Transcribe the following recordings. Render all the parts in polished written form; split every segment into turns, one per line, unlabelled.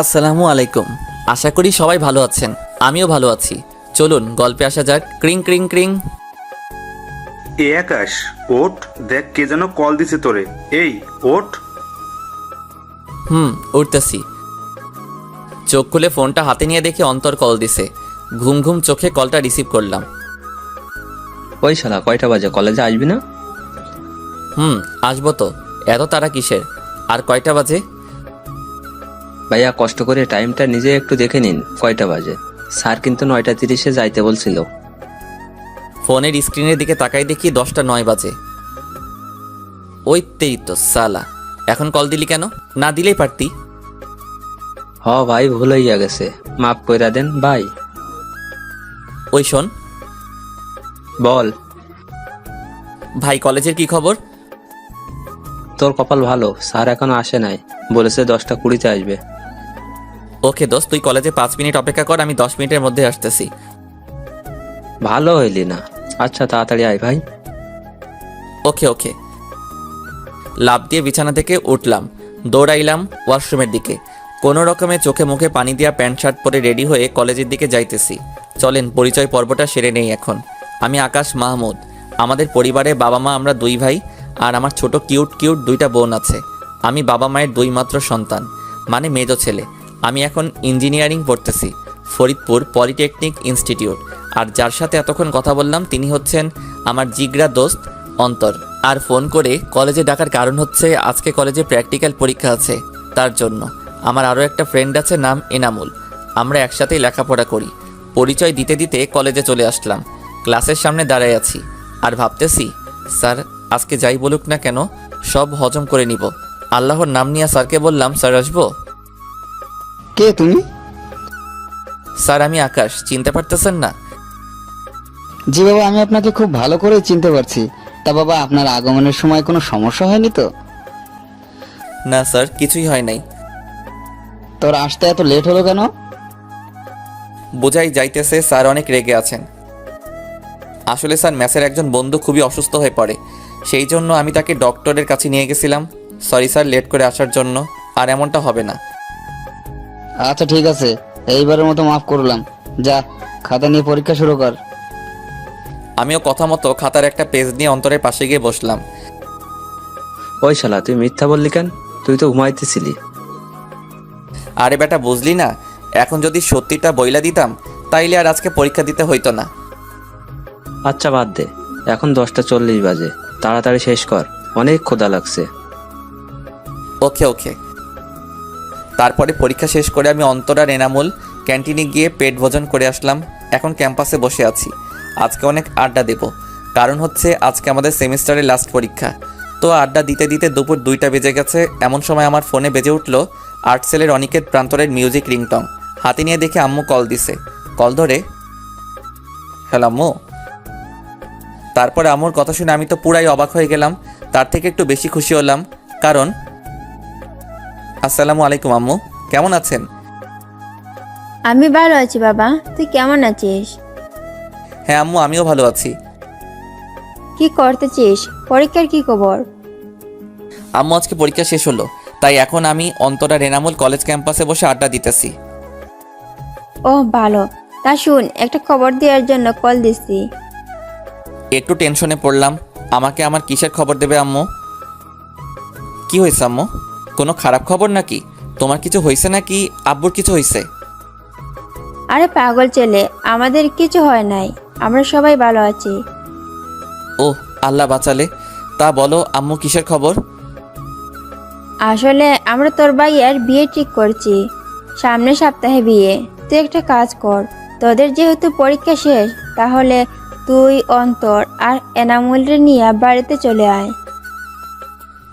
আসসালামু আলাইকুম। আশা করি সবাই ভালো আছেন, আমিও ভালো আছি। চলুন গল্পে আসা যাক। ক্রিং ক্রিং ক্রিং।
এ আকাশ, ওঠ, দেখ কে যেন কল দিছে তোরে। এই ওঠ।
উঠতেছি। চোখ খুলে ফোনটা হাতে নিয়ে দেখি অন্তর কল দিছে। ঘুম ঘুম চোখে কলটা রিসিভ করলাম।
ওই শালা কয়টা বাজে, কলেজে আসবি না?
আসবো তো, এত তারা কিসের? আর কয়টা বাজে?
ভাইয়া কষ্ট করে টাইমটা নিজে একটু দেখে নিন কয়টা বাজে। স্যার কিন্তু 9:30-এ যাইতে বলছিল।
ফোনের স্ক্রিনের দিকে তাকাই দেখি 10:09 বাজে। ওইতেই তো সালা, এখন কল দিলি কেন? না দিলেই পারতি।
ভাই ভুল হইয়া গেছে, মাফ কইরা দেন ভাই।
ওই শোন
বল।
ভাই, কলেজের কি খবর?
তোর কপাল ভালো, স্যার এখনো আসে নাই, বলেছে 10:20-তে আসবে।
ওকে দোস্ত, তুই কলেজে 5 মিনিট অপেক্ষা কর, আমি 10 মিনিটের মধ্যে আসতেছি।
ভালো হইলি না। আচ্ছা তাড়াতাড়ি আয় ভাই।
ওকে ওকে। লাফ দিয়ে বিছানা থেকে উঠলাম, দৌড়াইলাম ওয়াশরুমের দিকে। কোনো রকমে চোখে মুখে পানি দিয়া প্যান্ট শার্ট পরে রেডি হয়ে কলেজের দিকে যাইতেছি। চলেন পরিচয় পর্বটা সেরে নেই এখন। আমি আকাশ মাহমুদ। আমাদের পরিবারে বাবা মা, আমরা 2 ভাই, আর আমার ছোট কিউট কিউট 2টা বোন আছে। আমি বাবা মায়ের 2 মাত্র সন্তান, মানে মেজো ছেলে। আমি এখন ইঞ্জিনিয়ারিং পড়তেছি ফরিদপুর পলিটেকনিক ইনস্টিটিউট। আর যার সাথে এতক্ষণ কথা বললাম তিনি হচ্ছেন আমার জিগরা দোস্ত অন্তর। আর ফোন করে কলেজে ডাকার কারণ হচ্ছে আজকে কলেজে প্র্যাকটিক্যাল পরীক্ষা আছে, তার জন্য। আমার আরও একটা ফ্রেন্ড আছে, নাম এনামুল। আমরা একসাথেই লেখাপড়া করি। পরিচয় দিতে দিতে কলেজে চলে আসলাম। ক্লাসের সামনে দাঁড়ায় আছি আর ভাবতেছি, স্যার আজকে যাই বলুক না কেন সব হজম করে নিব। আল্লাহর নাম নিয়ে স্যারকে বললাম, স্যার আসবো?
কে তুমি?
স্যার আমি আকাশ, চিনতে পারতেছেন না?
জি বাবা, আমি আপনাকে খুব ভালো করে চিনতে পারছি। তা বাবা, আপনার আগমনের সময় কোনো সমস্যা হয়নি তো?
না স্যার, কিছুই হয় নাই।
তোর আসতে এত লেট হলো কেন?
বোঝাই যাইতেছে স্যার অনেক রেগে আছেন। আসলে স্যার ম্যাসের একজন বন্ধু খুবই অসুস্থ হয়ে পড়ে, সেই জন্য আমি তাকে ডক্টরের কাছে নিয়ে গেছিলাম। সরি স্যার লেট করে আসার জন্য, আর এমনটা হবে না।
আচ্ছা ঠিক আছে, এইবারের মতো মাফ করলাম। যা, খাতা নিয়ে পরীক্ষা শুরু কর।
আমিও কথা মতো খাতার একটা পেজ নিয়ে অন্তরের পাশে গিয়ে বসলাম।
ওই শালা তুই মিথ্যা বললি কেন? তুই তো ঘুমাইতেছিলি।
আরে বেটা, বুঝলি না? এখন যদি সত্যিটা বইলা দিতাম তাইলে আর আজকে পরীক্ষা দিতে হইতো না।
আচ্ছা বাদ দে, এখন 10:40 বাজে, তাড়াতাড়ি শেষ কর, অনেক ক্ষুধা লাগছে।
ওকে ওকে। তারপরে পরীক্ষা শেষ করে আমি অন্তর আর এনামুল ক্যান্টিনে গিয়ে পেট ভোজন করে আসলাম। এখন ক্যাম্পাসে বসে আছি। আজকে অনেক আড্ডা দেব, কারণ হচ্ছে আজকে আমাদের সেমিস্টারের লাস্ট পরীক্ষা। তো আড্ডা দিতে দিতে দুপুর 2টা বেজে গেছে। এমন সময় আমার ফোনে বেজে উঠলো আর্টসেলের অনিকেত প্রান্তরের মিউজিক রিংটং। হাতে নিয়ে দেখে আম্মু কল দিছে। কল ধরে, হ্যালো আম্মু। তারপরে আম্মুর কথা শুনে আমি তো পুরাই অবাক হয়ে গেলাম, তার থেকে একটু বেশি খুশি হলাম। কারণ আসসালামু আলাইকুম আম্মু, কেমন আছেন?
আমি ভালো আছি বাবা, তুই কেমন আছিস?
হ্যাঁ আম্মু, আমিও ভালো আছি।
কি করতেছিস? পরীক্ষার কি খবর?
আম্মু আজকে পরীক্ষা শেষ হলো, তাই এখন আমি অন্তরা রেনামুল কলেজ ক্যাম্পাসে বসে আড্ডা দিতেছি।
ও ভালো। তা শুন, একটা খবর দেওয়ার জন্য কল দিছি।
একটু টেনশনে পড়লাম। আমাকে আমার কিসের খবর দেবে আম্মু? কি হয়েছে আম্মু? কোনো খারাপ খবর নাকি? তোমার কিছু হয়েছে নাকি আব্বুর কিছু হয়েছে?
আরে পাগল ছেলে, আমাদের কিছু হয় নাই, আমরা সবাই ভালো আছি।
ও আল্লাহ বাঁচালে। তা বলো আম্মু, কিসের খবর?
আসলে আমরা তোর ভাইয়ের বিয়ে ঠিক করছি, সামনের সপ্তাহে বিয়ে। তুই একটা কাজ কর, তোদের যেহেতু পরীক্ষা শেষ, তাহলে তুই অন্তর আর এনামুলরে নিয়ে বাড়িতে চলে আয়।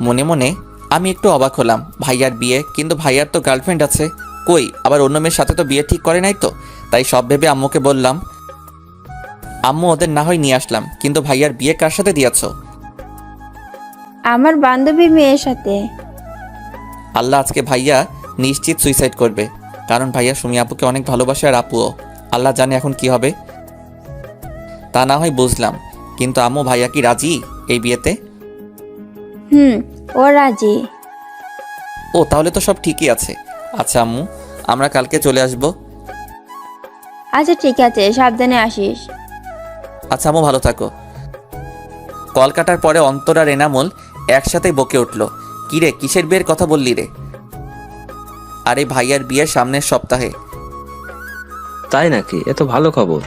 মনে মনে আমি একটু অবাক হলাম। ভাইয়ার বিয়ে, কিন্তু ভাইয়ার তো গার্লফ্রেন্ড আছে। কই, আবার অন্য মেয়ের সাথে তো বিয়ে ঠিক করে নাই তো। তাই সব ভেবে আম্মুকে বললাম, আম্মু ওদের না হয় নিয়ে আসলাম, কিন্তু ভাইয়ার বিয়ে কার সাথে দিয়েছ?
আমার বান্ধবীর মেয়ের সাথে।
আল্লাহ, আজকে ভাইয়া নিশ্চিত সুইসাইড করবে, কারণ ভাইয়া সুমি আপুকে অনেক ভালোবাসে, আর আপুও। আল্লাহ জানে এখন কি হবে। তা না হয় বুঝলাম, কিন্তু আম্মু ভাইয়া কি রাজি এই বিয়েতে?
ও রাজি।
ও তাহলে তো সব ঠিকই আছে। আচ্ছা আম্মু, আমরা কালকে চলে আসব।
আচ্ছা ঠিক আছে, সাবধানে আসিস।
আচ্ছা আম্মু, ভালো থাকো। কল কাটার পরে অন্তর আর এনামুল একসাথেই বকে উঠল, কিরে কিসের বিয়ের কথা বললি রে? আরে ভাইয়ার বিয়ের সামনের সপ্তাহে।
তাই নাকি? এ তো ভালো খবর।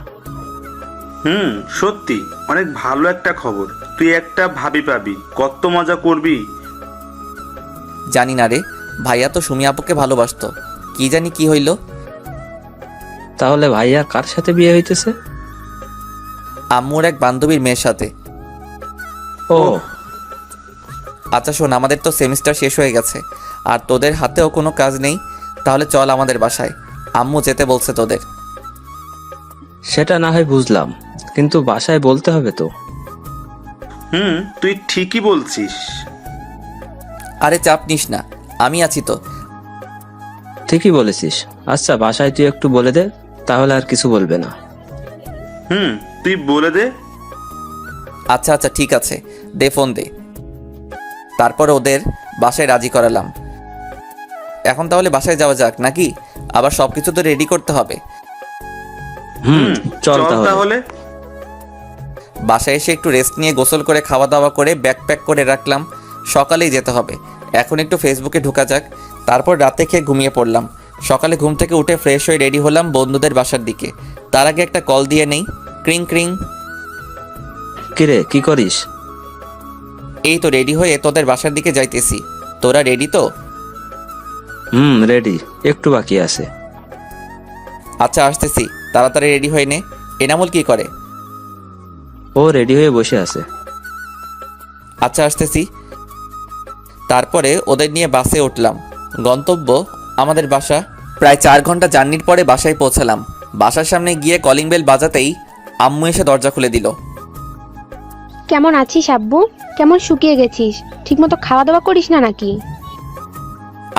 সত্যি অনেক ভালো একটা খবর। তুই একটা ভাবি পাবি, কত মজা করবি।
জানি না রে, ভাইয়া তো সুমি আপুকে ভালোবাসতো, কি জানি কি হইল।
তাহলে ভাইয়া কার সাথে বিয়ে হইতেছে?
আম্মুর এক বান্ধবীর মেয়ের সাথে।
ও
আচ্ছা শোন, আমাদের তো সেমিস্টার শেষ হয়ে গেছে আর তোদের হাতেও কোনো কাজ নেই, তাহলে চল আমাদের বাসায়, আম্মু যেতে বলছে তোদের।
সেটা না হয় বুঝলাম, কিন্তু বাসায় বলতে হবে তো।
তুই ঠিকই বলছিস।
আরে চাপ নিস না, আমি আছি তো।
ঠিকই বলেছিস। আচ্ছা বাসায় তুই একটু বলে দে, তাহলে আর কিছু বলবে না।
তুই বলে দে।
আচ্ছা আচ্ছা ঠিক আছে, দে ফোন দে। তারপর ওদের বাসায় রাজি করালাম। এখন তাহলে বাসায় যাওয়া যাক নাকি? আবার সব কিছু তো রেডি করতে হবে।
চল তাহলে।
বাসায় এসে একটু রেস্ট নিয়ে গোসল করে খাওয়া দাওয়া করে ব্যাগ প্যাক করে রাখলাম, সকালেই যেতে হবে। এখন একটু ফেসবুকে ঢোকা যাক, তারপর রাতে খেয়ে ঘুমিয়ে পড়লাম। সকালে ঘুম থেকে উঠে ফ্রেশ হয়ে রেডি হলাম বন্ধুদের বাসার দিকে। তার আগে একটা কল দিয়ে নেই। ক্রিং ক্রিং।
কিরে কি করিস?
এই তো রেডি হয়ে তোদের বাসার দিকে যাইতেছি। তোরা রেডি তো?
রেডি, একটু বাকি আছে।
আচ্ছা আসতেছি, তাড়াতাড়ি রেডি হয়ে নে। এনামুল কি করে?
ও রেডি হয়ে বসে আছে।
আচ্ছা আসতেছি। তারপরে ওদের নিয়ে বাসে উঠলাম। গন্তব্য আমাদের বাসা। প্রায় 4 ঘন্টা জার্নির পরে বাসায় পৌঁছালাম। বাসার সামনে গিয়ে কলিং বেল বাজাতেই আম্মু এসে দরজা খুলে দিল।
কেমন আছিস আব্বু? কেমন শুকিয়ে গেছিস? ঠিকমতো খাওয়া দাওয়া করিস না নাকি?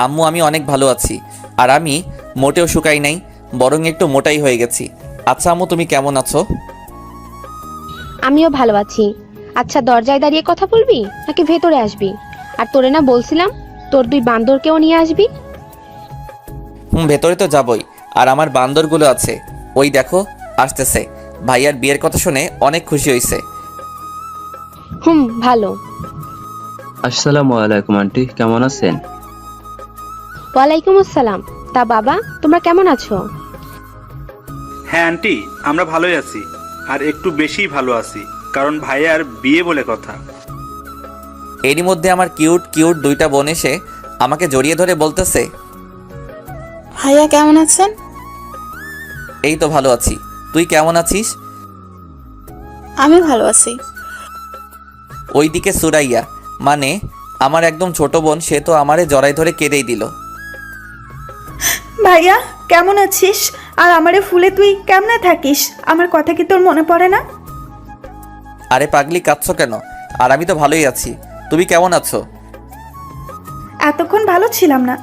আম্মু আমি অনেক ভালো আছি, আর আমি মোটেও শুকাই নাই, বরং একটু মোটাই হয়ে গেছি। আচ্ছা আম্মু তুমি কেমন আছো?
আমিও ভালো আছি। আচ্ছা দরজায় দাঁড়িয়ে কথা বলবি নাকি ভেতরে আসবি? আর তোরে না বলছিলাম তোর 2 বান্দরকেও নিয়ে আসবি?
ভেতরে তো যাবই, আর আমার বান্দরগুলো আছে, ওই দেখো আসতেছে। ভাইয়ার বিয়ের কথা শুনে অনেক খুশি হয়েছে।
ভালো।
আসসালামু আলাইকুম আন্টি, কেমন আছেন?
ওয়ালাইকুম আসসালাম। তা বাবা তোমরা কেমন আছো?
হ্যাঁ আন্টি, আমরা ভালোই আছি, আর একটু বেশিই ভালো আছি, কারণ ভাইয়ার বিয়ে বলে কথা।
এরই মধ্যে আমার কিউট কিউট 2টা বোন এসে আমাকে জড়িয়ে ধরে বলতেছে,
ভাইয়া কেমন আছেন?
এই তো ভালো আছি, তুই কেমন আছিস?
আমি ভালো আছি।
ওইদিকে সুরাইয়া, মানে আমার একদম ছোট বোন, সে তো আমারে জড়াই ধরে কেঁদেই দিল।
ভাইয়া কেমন আছিস? আর আমারে ফুলে তুই কেমনে থাকিস? আমার কথা কি তোর মনে পড়ে না?
আরে পাগলি কাঁদছো কেন? আর আমি তো ভালোই আছি, তুমি কেমন আছো?
এতক্ষণ ভালো ছিলাম না,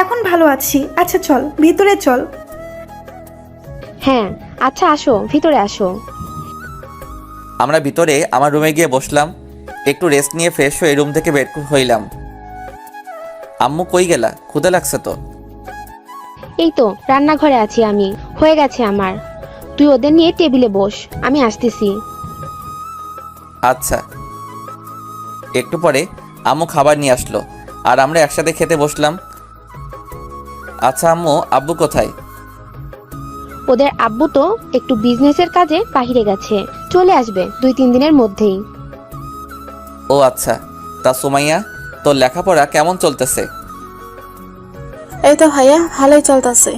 এখন ভালো আছি। আচ্ছা চল ভিতরে চল।
হ্যাঁ আচ্ছা আসো, ভিতরে আসো।
আমরা ভিতরে আমার রুমে গিয়ে বসলাম, একটু রেস্ট নিয়ে ফ্রেশ হয়ে রুম থেকে বের হইলাম। আম্মু কই গেলা? ক্ষুধা লাগছে তো।
এই তো রান্নাঘরে আছি আমি, হয়ে গেছে আমার। তুই ওদের নিয়ে টেবিলে বস, আমি আসতেছি।
আচ্ছা। একটু পরে আম্মু খাবার নিয়ে আসলো, আর আমরা একসাথে খেতে বসলাম। আচ্ছা আম্মু, আব্বু কোথায়?
ওদের আব্বু তো একটু বিজনেসের কাজে বাহিরে গেছে, চলে আসবে 2-3 দিনের মধ্যেই।
ও আচ্ছা। তা সুমাইয়া, তোর লেখাপড়া কেমন চলতেছে?
এই তো ভাইয়া ভালোই চলতেছে।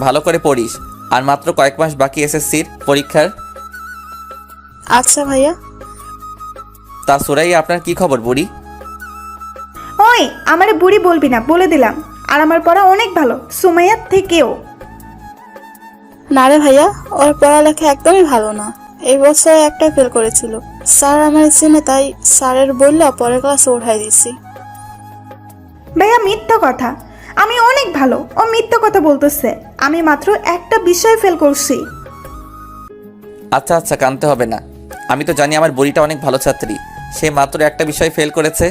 ভালো করে পড়িস, আর মাত্র কয়েক মাস বাকি এসএসসির পরীক্ষার।
আচ্ছা ভাইয়া।
তা সুরাইয়া, আপনার কি খবর বুড়ি?
ওই আমারে বুড়ি বলবি না, বলে দিলাম। আর আমার পড়া অনেক ভালো, সুমাইয়ার থেকেও।
না রে ভাইয়া, ওর পড়ালেখা একদমই ভালো না। এই বছর একটা ফেল করেছিল। স্যার আমার চিনে, তাই স্যারের বললে পরের ক্লাসে উঠাই দিছি।
ভাইয়া মিথ্যা কথা, আমি অনেক ভালো। ও মিথ্যা কথা বলতেছে। আমি মাত্র একটা বিষয় ফেল করছি।
আচ্ছা আচ্ছা, কানতে হবে না। আমি তো জানি আমার বুড়িটা অনেক ভালো ছাত্রী, সে মাত্র একটা বিষয় ফেল করেছে,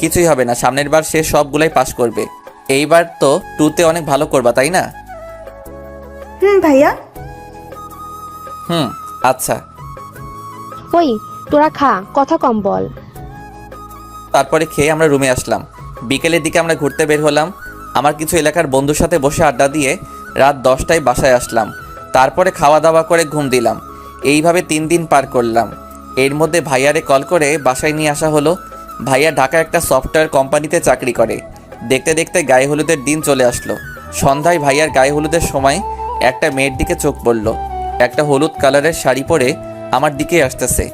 কিছুই হবে না, সামনের বার সে সবগুলাই পাশ করবে। এইবার তো 2তে অনেক ভালো করবা তাই না?
ভাইয়া।
আচ্ছা।
ওই তোরা খা, কথা কম বল।
তারপরে খেয়ে আমরা রুমে আসলাম। বিকেলের দিকে আমরা ঘুরতে বের হলাম। আমার কিছু এলাকার বন্ধুর সাথে বসে আড্ডা দিয়ে রাত 10টায় বাসায় আসলাম। তারপরে খাওয়া দাওয়া করে ঘুম দিলাম। এইভাবে 3 দিন পার করলাম। এর মধ্যে ভাইয়ারে কল করে বাসায় নিয়ে আসা হলো। ভাইয়া ঢাকা একটা সফটওয়্যার কোম্পানিতে চাকরি করে। দেখতে দেখতে গায়ে হলুদের দিন চলে আসলো। সন্ধ্যায় ভাইয়ার গায়ে হলুদের সময় একটা মেয়ের দিকে চোখ পড়ল। একটা হলুদ কালারের শাড়ি পরে আমার দিকে আসতেছে।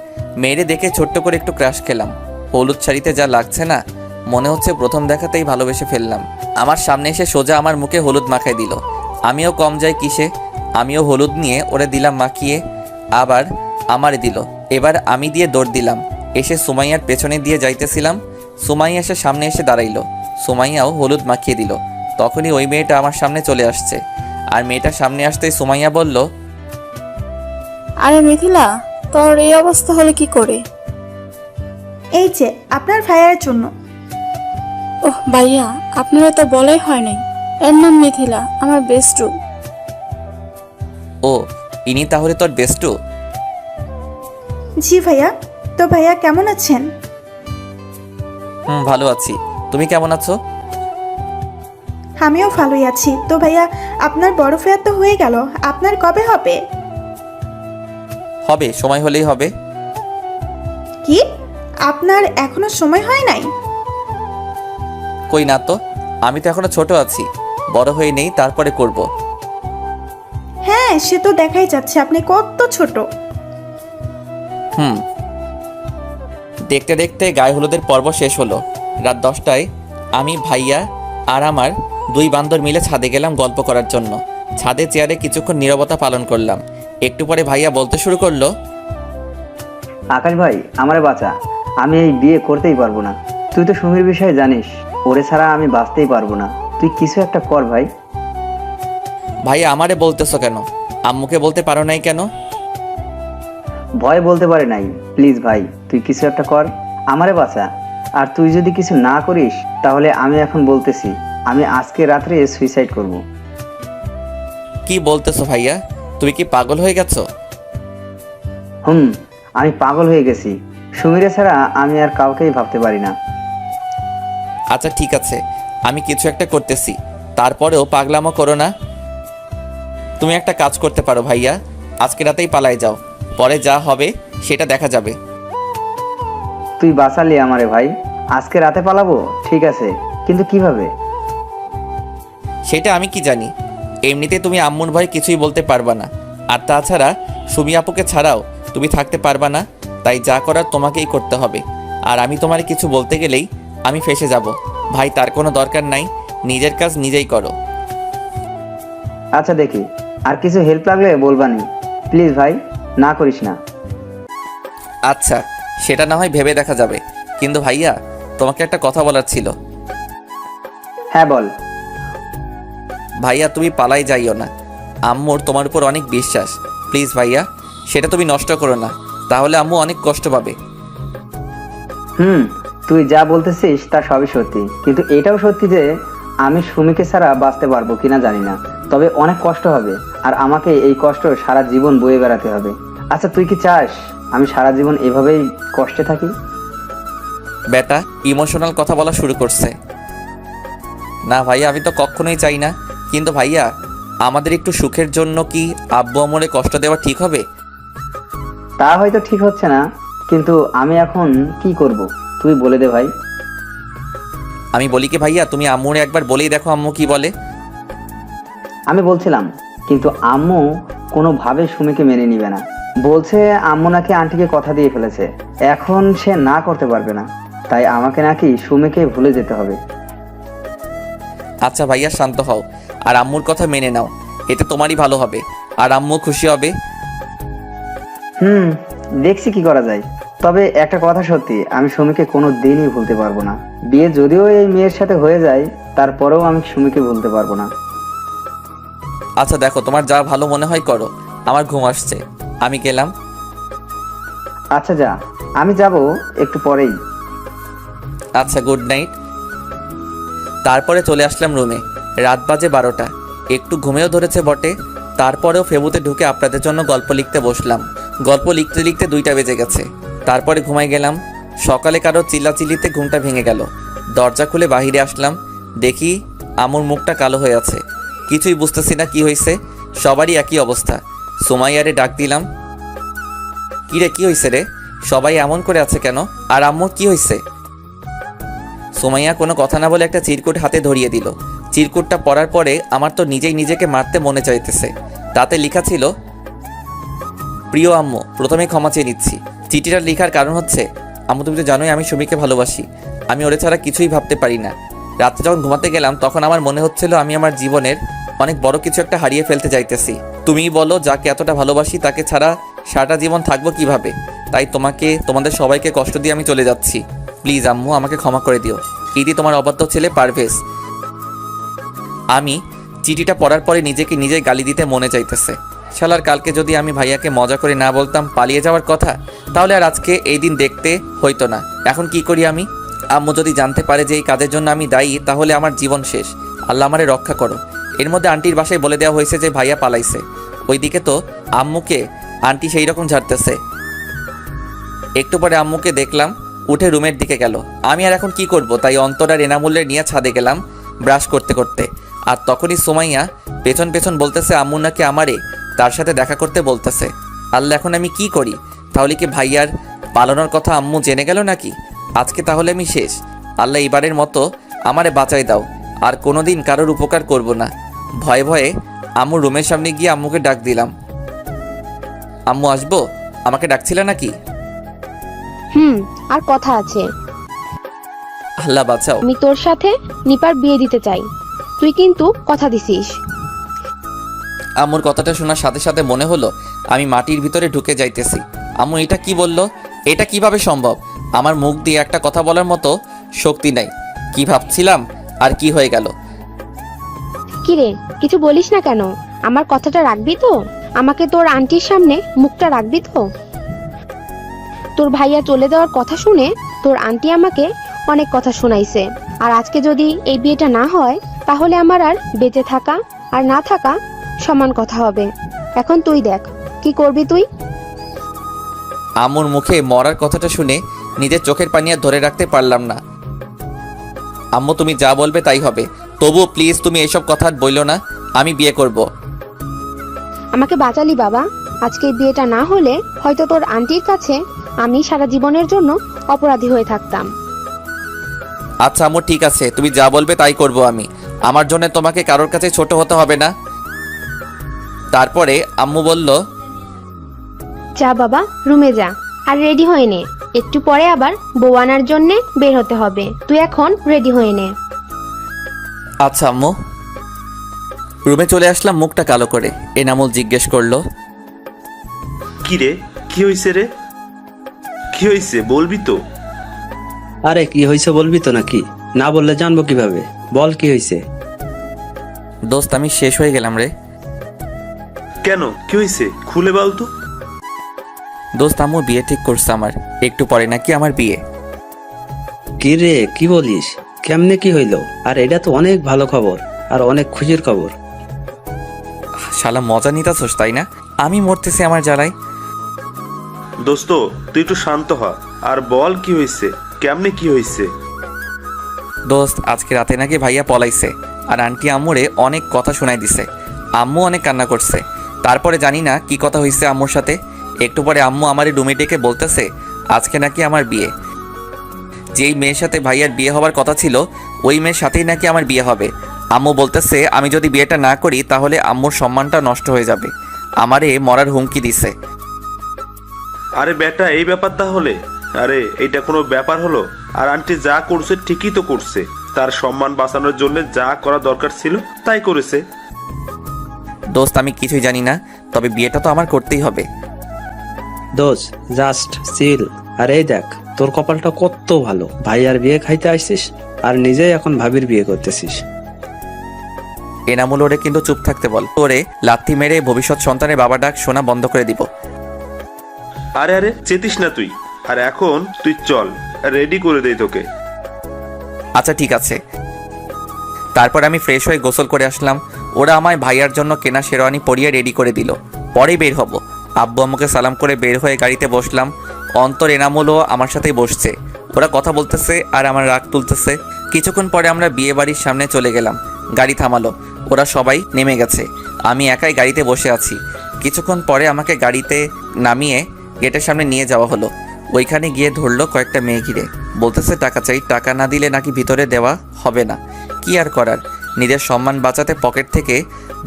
মেয়েরে দেখে ছোট্ট করে একটু ক্রাশ খেলাম। হলুদ শাড়িতে যা লাগছে না, মনে হচ্ছে প্রথম দেখাতেই ভালোবেসে ফেললাম। আমার সামনে এসে সোজা আমার মুখে হলুদ মাখাই দিল। আমিও কম যাই কিসে, আমিও হলুদ নিয়ে ওরে দিলাম মাখিয়ে, আবার আমারে দিল। এবার আমি দিয়ে দৌড় দিলাম। এসে সুমাইয়ার পেছনে দিয়ে যাইতেছিলাম। সুমাইয়া এসে সামনে এসে দাঁড়াইলো। সুমাইয়াও হলুদ মাখিয়ে দিল। তখনই ওই মেয়েটা আমার সামনে চলে আসছে। আর মেয়েটা সামনে আসতেই সুমাইয়া বলল,
আরে মিথিলা, তোর এই অবস্থা হলে কি করে?
এই যে আপনার ভাইয়ার জন্য।
ওহ ভাইয়া, আপনারা তো বলাই হয় নাই। এর নাম মিথিলা, আমার বেস্টু।
ও ইনি তাহলে তোর বেস্টু?
জি ভাইয়া। তো ভাইয়া কেমন আছেন?
ভালো আছি। তুমি কেমন আছো?
আমিও ভালোই আছি। তো ভাইয়া, আপনার বড় ফেয়ার তো হয়ে গেল, আপনার কবে হবে?
হবে, সময় হলেই হবে।
কি, আপনার এখনো সময় হয় নাই?
কই না তো, আমি তো এখনো ছোট আছি, বড় হয়ে নেই, তারপরে করব।
হ্যাঁ, সে তো দেখাই যাচ্ছে আপনি কত ছোট।
দেখতে দেখতে গায়ে হলুদের পর্ব শেষ হলো। রাত 10টায় আমি, ভাইয়া আর আমার 2 বান্দর মিলে ছাদে গেলাম গল্প করার জন্য। ছাদে চেয়ারে কিছুক্ষণ নীরবতা পালন করলাম। একটু পরে ভাইয়া বলতে শুরু করলো,
আকাশ ভাই, আমারে বাঁচা, আমি এই বিয়ে করতেই পারবো না। তুই তো সুমির বিষয়ে জানিস, ওরে ছাড়া আমি বাঁচতেই পারবো না। তুই কিছু একটা কর ভাই।
ভাইয়া আমারে বলতেছো কেন? আম্মুকে বলতে পারো নাই কেন?
ভয় বলতে পারে নাই। প্লিজ ভাই, তুই কিছু একটা কর, আমারে বাঁচা। আর তুই যদি কিছু না করিস, তাহলে আমি এখন বলতেছি, আমি আজকে রাত্রে সুইসাইড করব।
কি বলতেছো ভাইয়া? তুমি কি পাগল হয়ে গেছো?
আমি পাগল হয়ে গেছি। সুমিরে ছাড়া আমি আর কাউকেই ভাবতে পারি না।
আচ্ছা ঠিক আছে, আমি কিছু একটা করতেছি, তারপরেও পাগলামো করো না। তুমি একটা কাজ করতে পারো ভাইয়া, আজকে রাতেই পালাই যাও, পরে যা হবে সেটা দেখা যাবে।
তুই বাঁচালি আমারে ভাই। আজকে রাতে পালাবো, ঠিক আছে, কিন্তু কিভাবে?
সেটা আমি কি জানি। এমনিতে তুমি আম্মুর ভয় কিছুই বলতে পারবা না। আর তাছাড়া সুমি আপুকে ছাড়াও তুমি থাকতে পারবা না, তাই যা করার তোমাকেই করতে হবে। আর আমি তোমার কিছু বলতে গেলেই আমি ফেঁসে যাব। ভাই, তার কোনো দরকার নাই, নিজের কাজ নিজেই করো।
আচ্ছা দেখি, আর কিছু হেল্প লাগলে বলবানি। প্লিজ ভাই, না করিস না।
আচ্ছা, সেটা না হয় ভেবে দেখা যাবে, কিন্তু ভাইয়া তোমাকে একটা কথা বলার ছিল।
হ্যাঁ বল।
ভাইয়া তুমি পালাই যাইও না, আম্মুর তোমার উপর অনেক বিশ্বাস। প্লিজ ভাইয়া, সেটা তুমি নষ্ট করো না, তাহলে আম্মু অনেক কষ্ট পাবে।
তুই যা বলতেছিস তা সবই সত্যি, কিন্তু এটাও সত্যি যে আমি সুমিকে ছাড়া বাঁচতে পারবো কিনা জানি না, তবে অনেক কষ্ট হবে, আর আমাকে এই কষ্ট সারা জীবন বয়ে বেড়াতে হবে। আচ্ছা তুই কি চাস আমি সারা জীবন এভাবেই কষ্টে থাকি?
বেটা ইমোশনাল কথা বলা শুরু করছে। না ভাইয়া, আমি তো কখনোই চাই না, কিন্তু ভাইয়া আমাদের একটু সুখের জন্য কি আব্বু আম্মুরে কষ্ট দেওয়া ঠিক হবে?
তা হয়তো ঠিক হচ্ছে না, কিন্তু আমি এখন কি করব তুই বলে দে ভাই।
আমি বলি কি ভাইয়া, তুমি আম্মুরে একবার বলেই দেখো আম্মু কি বলে।
আমি বলছিলাম, কিন্তু আম্মু কোনোভাবে সুমিকে মেনে নিবে না। বলছে আম্মু নাকি আন্টিকে কথা দিয়ে ফেলেছে, এখন সে না করতে পারবে না, তাই আমাকে নাকি সুমিকে ভুলে যেতে হবে।
আচ্ছা ভাইয়া শান্ত হও, আর আম্মুর কথা মেনে নাও, এতে তোমারই ভালো হবে, আর আম্মু খুশি হবে।
দেখছি কি করা যায়। তবে একটা কথা সত্যি, আমি সুমিকে কোনো দিনই ভুলতে পারবো না। বিয়ে যদিও এই মেয়ের সাথে হয়ে যায়, তারপরেও আমি সুমিকে ভুলতে পারবো না।
আচ্ছা দেখো, তোমার যা ভালো মনে হয় করো, আমার ঘুম আসছে, আমি গেলাম।
আচ্ছা যা, আমি যাব একটু পরেই।
আচ্ছা, গুড নাইট। তারপরে চলে আসলাম রুমে। রাত বাজে 12টা। একটু ঘুমেও ধরেছে বটে, তারপরেও ফেবুতে ঢুকে আপনাদের জন্য গল্প লিখতে বসলাম। গল্প লিখতে লিখতে 2টা বেজে গেছে। তারপরে ঘুমাই গেলাম। সকালে কারো চিল্লাচিল্লিতে ঘুমটা ভেঙে গেল। দরজা খুলে বাহিরে আসলাম, দেখি আমুর মুখটা কালো হয়ে আছে। কিছুই বুঝতেছি না কি হয়েছে, সবারই একই অবস্থা। সুমাইয়ারে ডাক দিলাম, কিরে কি হয়েছে রে, সবাই এমন করে আছে কেন, আর আম্মুর কি হয়েছে? সুমাইয়া কোনো কথা না বলে একটা চিরকুট হাতে ধরিয়ে দিল। চিরকুটটা পড়ার পরে আমার তো নিজেই নিজেকে মারতে মনে চাইতেছে। তাতে লেখা ছিল, প্রিয় আম্মু, প্রথমে ক্ষমা চেয়ে নিচ্ছি। চিঠিটা লেখার কারণ হচ্ছে, আম্মু তুমি তো জানোই আমি সুমিকে ভালোবাসি। আমি ওরে ছাড়া কিছুই ভাবতে পারি না। রাত্রে যখন ঘুমাতে গেলাম তখন আমার মনে হচ্ছিল আমি আমার জীবনের অনেক বড় কিছু একটা হারিয়ে ফেলতে যাইতেছি। তুমিই বলো, যাকে এতটা ভালোবাসি তাকে ছাড়া সারাটা জীবন থাকবো কিভাবে? তাই তোমাদের সবাইকে কষ্ট দিয়ে আমি চলে যাচ্ছি। প্লিজ আম্মু, আমাকে ক্ষমা করে দিও। ইদি তোমার অবাধ্য ছেলে পারভেজ। আমি চিঠিটা পড়ার পরে নিজেকে নিজেই গালি দিতে মনে চাইতেছে। শালার, কালকে যদি আমি ভাইয়াকে মজা করে না বলতাম পালিয়ে যাওয়ার কথা, তাহলে আর আজকে এই দিন দেখতে হইতো না। এখন কি করি আমি? আম্মু যদি জানতে পারে যে এই কাজের জন্য আমি দায়ী, তাহলে আমার জীবন শেষ। আল্লাহ আমারে রক্ষা করো। এর মধ্যে আন্টির বাসায় বলে দেওয়া হয়েছে যে ভাইয়া পালাইছে। ওইদিকে তো আম্মুকে আন্টি সেই রকম ঝাড়তেছে। একটু পরে আম্মুকে দেখলাম উঠে রুমের দিকে গেল। আমি আর এখন কি করব, তাই অন্তর আর এনামুল্লের নিয়ে ছাদে গেলাম ব্রাশ করতে করতে। আর তখনই সুমাইয়া পেছন পেছন বলতেছে আম্মু নাকি আমারে তার সাথে দেখা করতে বলতেছে। আল্লাহ, এখন আমি কি করি? তাহলে কি ভাইয়ার পালানোর কথা আম্মু জেনে গেল নাকি? আজকে তাহলে আমি শেষ। আল্লাহ, এবারের মতো আমারে বাঁচাই দাও। আর কোনোদিন কারোর উপকার করব না। ভয়ে ভয়ে আম্মুর রুমের সামনে গিয়ে আম্মুকে ডাক দিলাম, আম্মু আসবো? আমাকে ডাকছিলে নাকি?
আর কথা আছে।
আল্লাহ বাঁচাও।
আমি তোর সাথে নিপার বিয়ে দিতে চাই, তুই কিন্তু কথা দিছিস।
আম্মুর কথাটা শোনার সাথে সাথে মনে হলো আমি মাটির ভিতরে ঢুকে যাইতেছি। আম্মু এটা কি বললো? এটা কিভাবে সম্ভব? আমার মুখ দিয়ে একটা কথা বলার মতো শক্তি নাই। কি ভাবছিলাম আর কি হয়ে গেল?
কিরে, কিছু বলিস না কেন? আমার কথাটা রাখবি তো? আমাকে তোর আন্টির সামনে মুখটা রাখবি তো? তোর ভাইয়া চলে যাওয়ার কথা শুনে তোর আন্টি আমাকে অনেক কথা শোনাইছে। আর আজকে যদি এই বিয়েটা না হয়, তাহলে আমার আর বেঁচে থাকা আর না থাকা সমান কথা হবে। এখন তুই দেখ কি করবি তুই।
আম্মুর মুখে মরার কথাটা শুনে নিজের চোখের পানি আর ধরে রাখতে পারলাম না। আম্মু তুমি যা বলবে তাই হবে, তবুও প্লিজ তুমি এসব কথা বইলো না। আমি বিয়ে করব।
আমাকে বাঁচালি বাবা। আজকে এই বিয়েটা না হলে হয়তো তোর আন্টির কাছে আমি সারা জীবনের জন্য অপরাধী হয়ে থাকতাম।
আচ্ছা আম্মু ঠিক আছে, তুমি যা বলবে তাই করব আমি। আমার জন্য তোমাকে কারোর কাছে ছোট হতে হবে না। তারপরে আম্মু বলল,
যা বাবা, রুমে যা আর রেডি হয়ে নে। একটু পরে আবার বউ আনার জন্যে বের হতে হবে। তুই এখন রেডি হয়ে নে।
আচ্ছা আম্মু। রুমে চলে আসলাম মুখটা কালো করে। এনামুল জিজ্ঞেস করলো,
কি রে, কি হয়েছে রে? কি হয়েছে বলবি তো?
আরে কি হয়েছে বলবি তো নাকি? না বললে জানবো কিভাবে? বল কি হয়েছে।
দোস্ত আমি শেষ হয়ে গেলাম রে।
কেন, কি হয়েছে খুলে বল তো।
দোস্ত আম্মু বিয়ে ঠিক করছে আমার। একটু পরে নাকি আমার বিয়ে।
কি রে, কি বলিস? কেমনে কি হইলো? আর এটা তো অনেক ভালো খবর আর অনেক খুশির খবর।
শালা মজা নিতাছোস তাই না? আমি মরতেছি আমার জ্বালায়।
দোস্ত তুই একটু শান্ত হ আর বল কি হয়েছে, কেমনে কি হয়েছে।
দোস্ত আজকে রাতে নাকি ভাইয়া পলাইছে আর আন্টি আম্মুরে অনেক কথা শোনাই দিছে। আম্মু অনেক কান্না করছে। তারপরে জানি না কি কথা হয়েছে আম্মুর সাথে। একটু পরে আম্মু আমার রুমে ডেকে বলতেছে আজকে নাকি আমার বিয়ে। যেই মেয়ের সাথে ভাইয়ার বিয়ে হওয়ার কথা ছিল ওই মেয়ের সাথেই নাকি আমার বিয়ে হবে। আম্মু বলতেছে আমি যদি বিয়েটা না করি তাহলে আম্মুর সম্মানটা নষ্ট হয়ে যাবে। আমারে মরার হুমকি দিছে।
আরে বেটা, এই ব্যাপার তাহলে? আরে এইটা কোনো ব্যাপার হলো? আর আন্টি যা করছে ঠিকই তো করছে। তার সম্মান বাঁচানোর জন্য যা করা দরকার ছিল তাই করেছে।
দোস্ত আমি কিছুই জানি না, তবে বিয়েটা তো আমার করতেই হবে।
দোস্ত জাস্ট চিল। আর এই দেখ তোর কপালটা কত ভালো, ভাই আর বিয়ে খাইতে আসছিস আর নিজেই এখন ভাবির বিয়ে করতেছিস।
এনামুল ওরে কিন্তু চুপ থাকতে বল। ওরে লাথি মেরে ভবিষ্যৎ সন্তানের বাবা ডাক শোনা বন্ধ করে দিব।
আরে আরে চেতিস না তুই। আর এখন তুই চল, রেডি করে দেই তোকে।
আচ্ছা ঠিক আছে। তারপর আমি ফ্রেশ হয়ে গোসল করে আসলাম। ওরা আমায় ভাইয়ার জন্য কেনা শেরওয়ানি পরিয়ে রেডি করে দিল। পরেই বের হব। আব্বু আম্মুকে সালাম করে বের হয়ে গাড়িতে বসলাম। অন্তর এনামুলও আমার সাথেই বসছে। ওরা কথা বলতেছে আর আমার রাগ তুলতেছে। কিছুক্ষণ পরে আমরা বিয়ে বাড়ির সামনে চলে গেলাম। গাড়ি থামালো। ওরা সবাই নেমে গেছে। আমি একাই গাড়িতে বসে আছি। কিছুক্ষণ পরে আমাকে গাড়িতে নামিয়ে গেটের সামনে নিয়ে যাওয়া হলো। ওইখানে গিয়ে ধরলো কয়েকটা মেয়ে ঘিরে। বলতেছে টাকা চাই, টাকা না দিলে নাকি ভিতরে দেওয়া হবে না। কি আর করার, নিজের সম্মান বাঁচাতে পকেট থেকে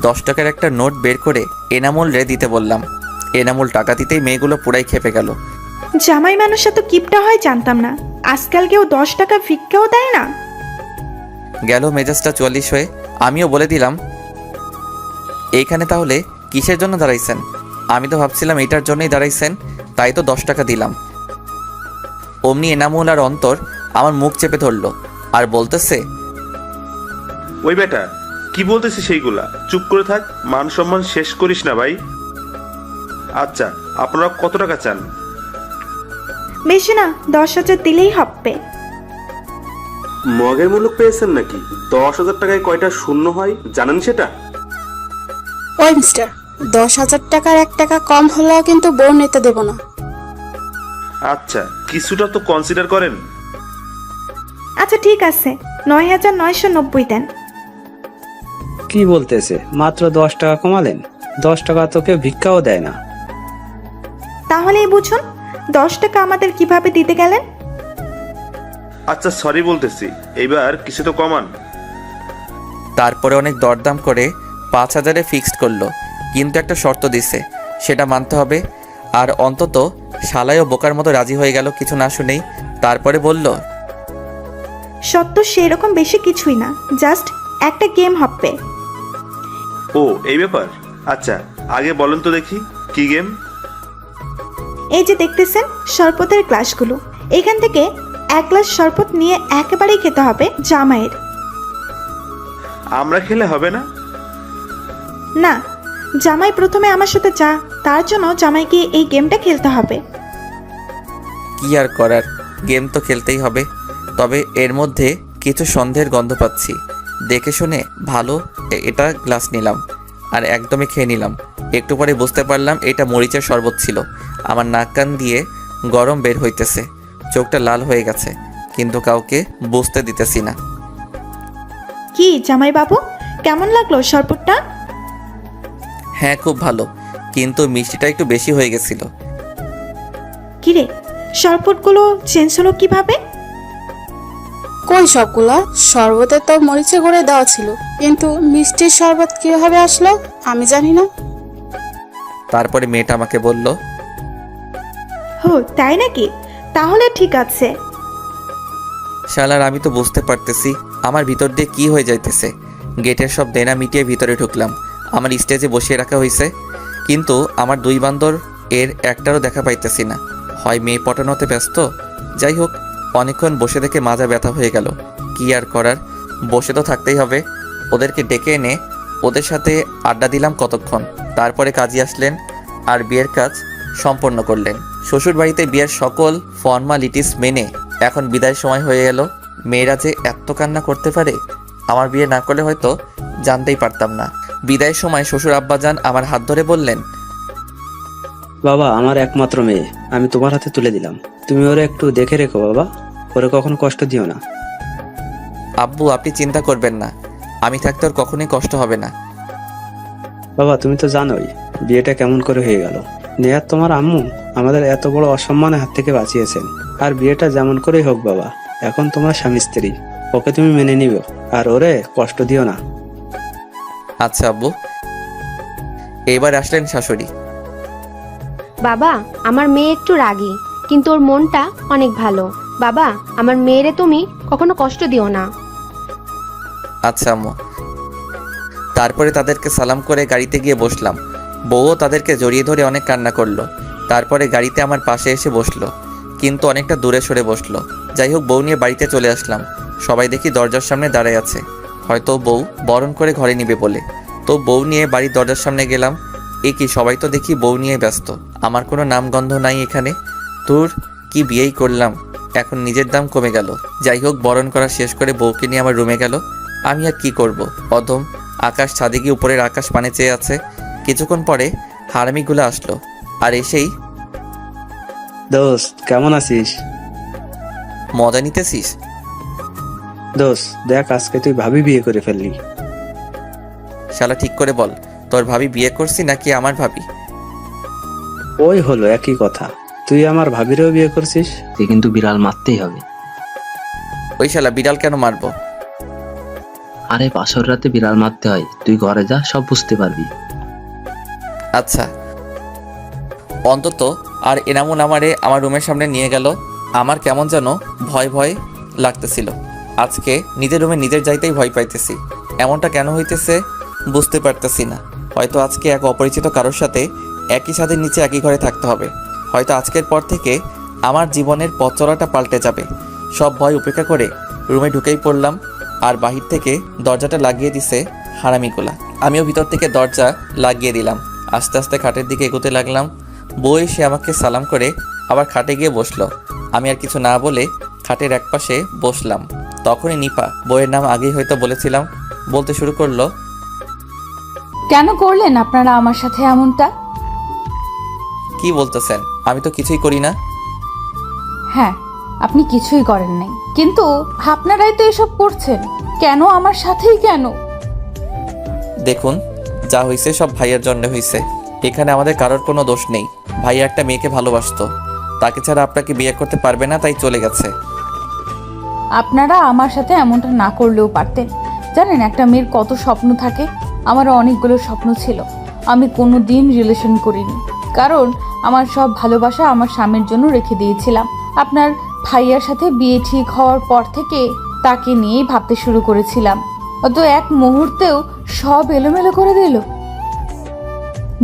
10 টাকার একটা নোট বের করে এনামুল রে দিতে বললাম। এনামুল টাকা দিতেই মেয়েগুলো পুরাই খেপে গেল।
জামাই মানুষ এত কিপটা হয় জানতাম না। আজকাল কেউ 10 টাকা ভিক্ষাও দেয় না।
গেল মেজাজটা 44 হয়ে। আমিও বলে দিলাম, এইখানে তাহলে কিসের জন্য দাঁড়াইছেন? আমি তো ভাবছিলাম এইটার জন্যই দাঁড়াইছেন, তাই তো 10 টাকা দিলাম। অমনি এনামুল আর অন্তর আমার মুখ চেপে ধরলো আর বলতেছে,
ওই বেটা কি বলতেছি সেইগুলা, চুপ করে থাক, মান সম্মান শেষ করিস না ভাই। আচ্ছা আপনারা কত টাকা চান?
বেশি না, 10,000 দিলেই হবে।
মগের মূল্য পেয়েছেন নাকি? 10,000 টাকায় কয়টা শূন্য হয় জানেন সেটা?
ওই মিস্টার, 10,000 টাকার 1 টাকা কম হলেও কিন্তু বউ নিতে দেব না।
আচ্ছা কিছুটা তো কনসিডার করেন।
আচ্ছা ঠিক আছে, 9,990 দেন।
কি বলতেছে? মাত্র 10 টাকা কমালেন? 10 টাকা তো কেউ ভিক্ষাও দেয় না।
তাহলেই বুঝুন 10 টাকা আমাদের কিভাবে দিতে গেলেন।
আচ্ছা সরি বলতেছি, এইবার কিছু তো কমান।
তারপরে অনেক দরদাম করে 5,000-এ ফিক্সড করলো, কিন্তু একটা শর্ত দিছে, সেটা মানতে হবে। আর অন্তত শালায়ও বোকার মতো রাজি হয়ে গেল কিছু না শুনেই। তারপরে বলল,
সত্য সেরকম বেশি কিছুই না, জাস্ট একটা গেম হবে।
ও এই ব্যাপার, আচ্ছা আগে বলেন তো দেখি কি গেম।
এই যে দেখতেছেন শরবতের গ্লাসগুলো, এখান থেকে 1 গ্লাস শরবত নিয়ে একেবারেই খেতে হবে জামাইয়ের।
আমরা খেলে হবে না?
না, জামাই প্রথমে আমার সাথে যা, তার জন্য জামাইকে এই গেমটা খেলতে হবে।
কি আর করার, গেম তো খেলতেই হবে। তবে এর মধ্যে কিছু সন্দেহের গন্ধ পাচ্ছি। দেখে শুনে ভালো এটা গ্লাস নিলাম আর একদমই খেয়ে নিলাম। একটু পরে বুঝতে পারলাম এটা মরিচের শরবত ছিল। আমার নাক কান দিয়ে গরম বের হইতেছে, চোখটা লাল হয়ে গেছে, কিন্তু কাউকে বুঝতে দিতেছি না।
কি জামাই বাবু, কেমন লাগলো শরবতটা?
হ্যাঁ খুব ভালো, কিন্তু মিষ্টিটা একটু বেশি হয়ে গেছিল।
কিরে, শরবতগুলো চেঞ্জ হলো কিভাবে?
কই সবগুলা? শরবতে তো মরিচে করে দেওয়া ছিল, কিন্তু মিষ্টির শরবত কিভাবে আসলো আমি জানি না।
তারপরে মেয়েটা আমাকে বলল,
হো তাই নাকি, তাহলে ঠিক আছে।
শালার আমি তো বুঝতে পারতেছি আমার ভিতর দিয়ে কি হয়ে যাইতেছে। গেটের সব দেনা মিটিয়ে ভিতরে ঢুকলাম। আমার স্টেজে বসিয়ে রাখা হয়েছে, কিন্তু আমার 2 বান্দর এর একটারও দেখা পাইতেছি না। হয় মেয়ে পটানোতে ব্যস্ত, যাই হোক অনেকক্ষণ বসে থেকে মাজা ব্যথা হয়ে গেল। কি আর করার, বসে তো থাকতেই হবে। ওদেরকে ডেকে এনে ওদের সাথে আড্ডা দিলাম কতক্ষণ। তারপরে কাজী আসলেন আর বিয়ের কাজ সম্পন্ন করলেন। শ্বশুর বাড়িতে বিয়ের সকল ফর্মালিটিস মেনে এখন বিদায় সময় হয়ে গেল। মেয়েরা যে এত কান্না করতে পারে, আমার বিয়ে না করলে হয়তো জানতেই পারতাম না। বিদায়ের সময় শ্বশুর আব্বাজান আমার হাত ধরে বললেন,
বাবা, আমার একমাত্র মেয়ে আমি তোমার হাতে তুলে দিলাম। তুমি ওরে একটু দেখে রেখো বাবা, ওরে কখনো কষ্ট দিও না।
আব্বু আপনি চিন্তা করবেন না, আমি থাকতে ওর কখনোই কষ্ট হবে না।
বাবা, তুমি তো জানোই বিয়েটা কেমন করে হয়ে গেল। নেহাত তোমার আম্মু আমাদের এত বড় অসম্মানের হাত থেকে বাঁচিয়েছেন। আর বিয়েটা যেমন করেই হোক বাবা, এখন তোমার স্বামী স্ত্রী, ওকে তুমি মেনে নিও, আর ওরে কষ্ট দিও না।
আচ্ছা আব্বু। এবার আসলেন শাশুড়ি।
বাবা, আমার মেয়ে একটু রাগী, কিন্তু ওর মনটা অনেক ভালো। বাবা, আমার মেয়েরে তুমি কখনো কষ্ট দিও না।
আচ্ছা আম্মু। তারপরে তাদেরকে সালাম করে গাড়িতে গিয়ে বসলাম। বউও তাদেরকে জড়িয়ে ধরে অনেক কান্না করলো। তারপরে গাড়িতে আমার পাশে এসে বসলো, কিন্তু অনেকটা দূরে সরে বসলো। যাই হোক বউ নিয়ে বাড়িতে চলে আসলাম। সবাই দেখি দরজার সামনে দাঁড়ায় আছে, হয়তো বউ বরণ করে ঘরে নিবে বলে। তো বউ নিয়ে বাড়ির দরজার সামনে গেলাম। এ কি, সবাই তো দেখি বউ নিয়ে ব্যস্ত, আমার কোনো নামগন্ধ নাই এখানে। তোর কি বিয়েই করলাম, এখন নিজের দাম কমে গেল। যাই হোক বরণ করা শেষ করে বউকে নিয়ে আমার রুমে গেল। আমি আর কি করব? অদম আকাশ ছাদে গিয়ে উপরের আকাশ পানে চেয়ে আছে। কিছুক্ষণ পরে হারামিগুলো আসলো আর এসেই,
দোস্ত কেমন আছিস?
মজা নিতেছিস?
দোস্ত দেখ, আজকে তুই ভাবি বিয়ে করে ফেললি।
শালা ঠিক করে বল, তোর ভাবি বিয়ে করছি নাকি আমার ভাবি?
ওই হলো একই কথা, তুই আমার ভাবিরেও বিয়ে করছিস।
তুই কিন্তু বিড়াল মারতেই হবে।
ওই শালা বিড়াল কেন মারবো?
আরে বাসর রাতে বিড়াল মারতে হয়, তুই ঘরে যা, সব বুঝতে পারবি।
আচ্ছা। অন্তত আর এনামুল আমারে আমার রুমের সামনে নিয়ে গেল। আমার কেমন যেন ভয় ভয় লাগতেছিল। আজকে নিজের রুমে নিজের যাইতেই ভয় পাইতেছি। এমনটা কেন হইতেছে বুঝতে পারতেছি না। হয়তো আজকে এক অপরিচিত কারোর সাথে একই ছাদের নিচে একই ঘরে থাকতে হবে। হয়তো আজকের পর থেকে আমার জীবনের পথ চলাটা পাল্টে যাবে। সব ভয় উপেক্ষা করে রুমে ঢুকেই পড়লাম। আর বাহির থেকে দরজাটা লাগিয়ে দিছে হারামিগুলা। আমিও ভিতর থেকে দরজা লাগিয়ে দিলাম। আস্তে আস্তে খাটের দিকে এগোতে লাগলাম। বউ এসে আমাকে সালাম করে আবার খাটে গিয়ে বসলো। আমি আর কিছু না বলে খাটের একপাশে বসলাম। তখনই নিপা, বউয়ের নাম আগেই হয়তো বলেছিলাম, বলতে শুরু করলো,
কেন করলেন আপনারা আমার সাথে এমনটা?
কি বলতেছেন? আমি তো কিছুই করি না।
হ্যাঁ, আপনি কিছুই করেন নাই, কিন্তু আপনারাই তো এসব করছেন। কেন আমার সাথেই কেন?
দেখুন, যা হয়েছে সব ভাইয়ের জন্য হয়েছে। এখানে আমাদের কারোর কোনো দোষ নেই। ভাইয়া একটা মেয়েকে ভালোবাসতো, তাকে ছাড়া আপনাকে বিয়ে করতে পারবে না, তাই চলে গেছে।
আপনারা আমার সাথে এমনটা না করলেও পারতেন। জানেন একটা মেয়ের কত স্বপ্ন থাকে? আমারও অনেকগুলো স্বপ্ন ছিল। আমি কোনো দিন রিলেশন করিনি, কারণ আমার সব ভালোবাসা আমার স্বামীর জন্য রেখে দিয়েছিলাম। আপনার ভাইয়ার সাথে বিয়ে ঠিক হওয়ার পর থেকে তাকে নিয়েই ভাবতে শুরু করেছিলাম। অত এক মুহূর্তেও সব এলোমেলো করে দিল।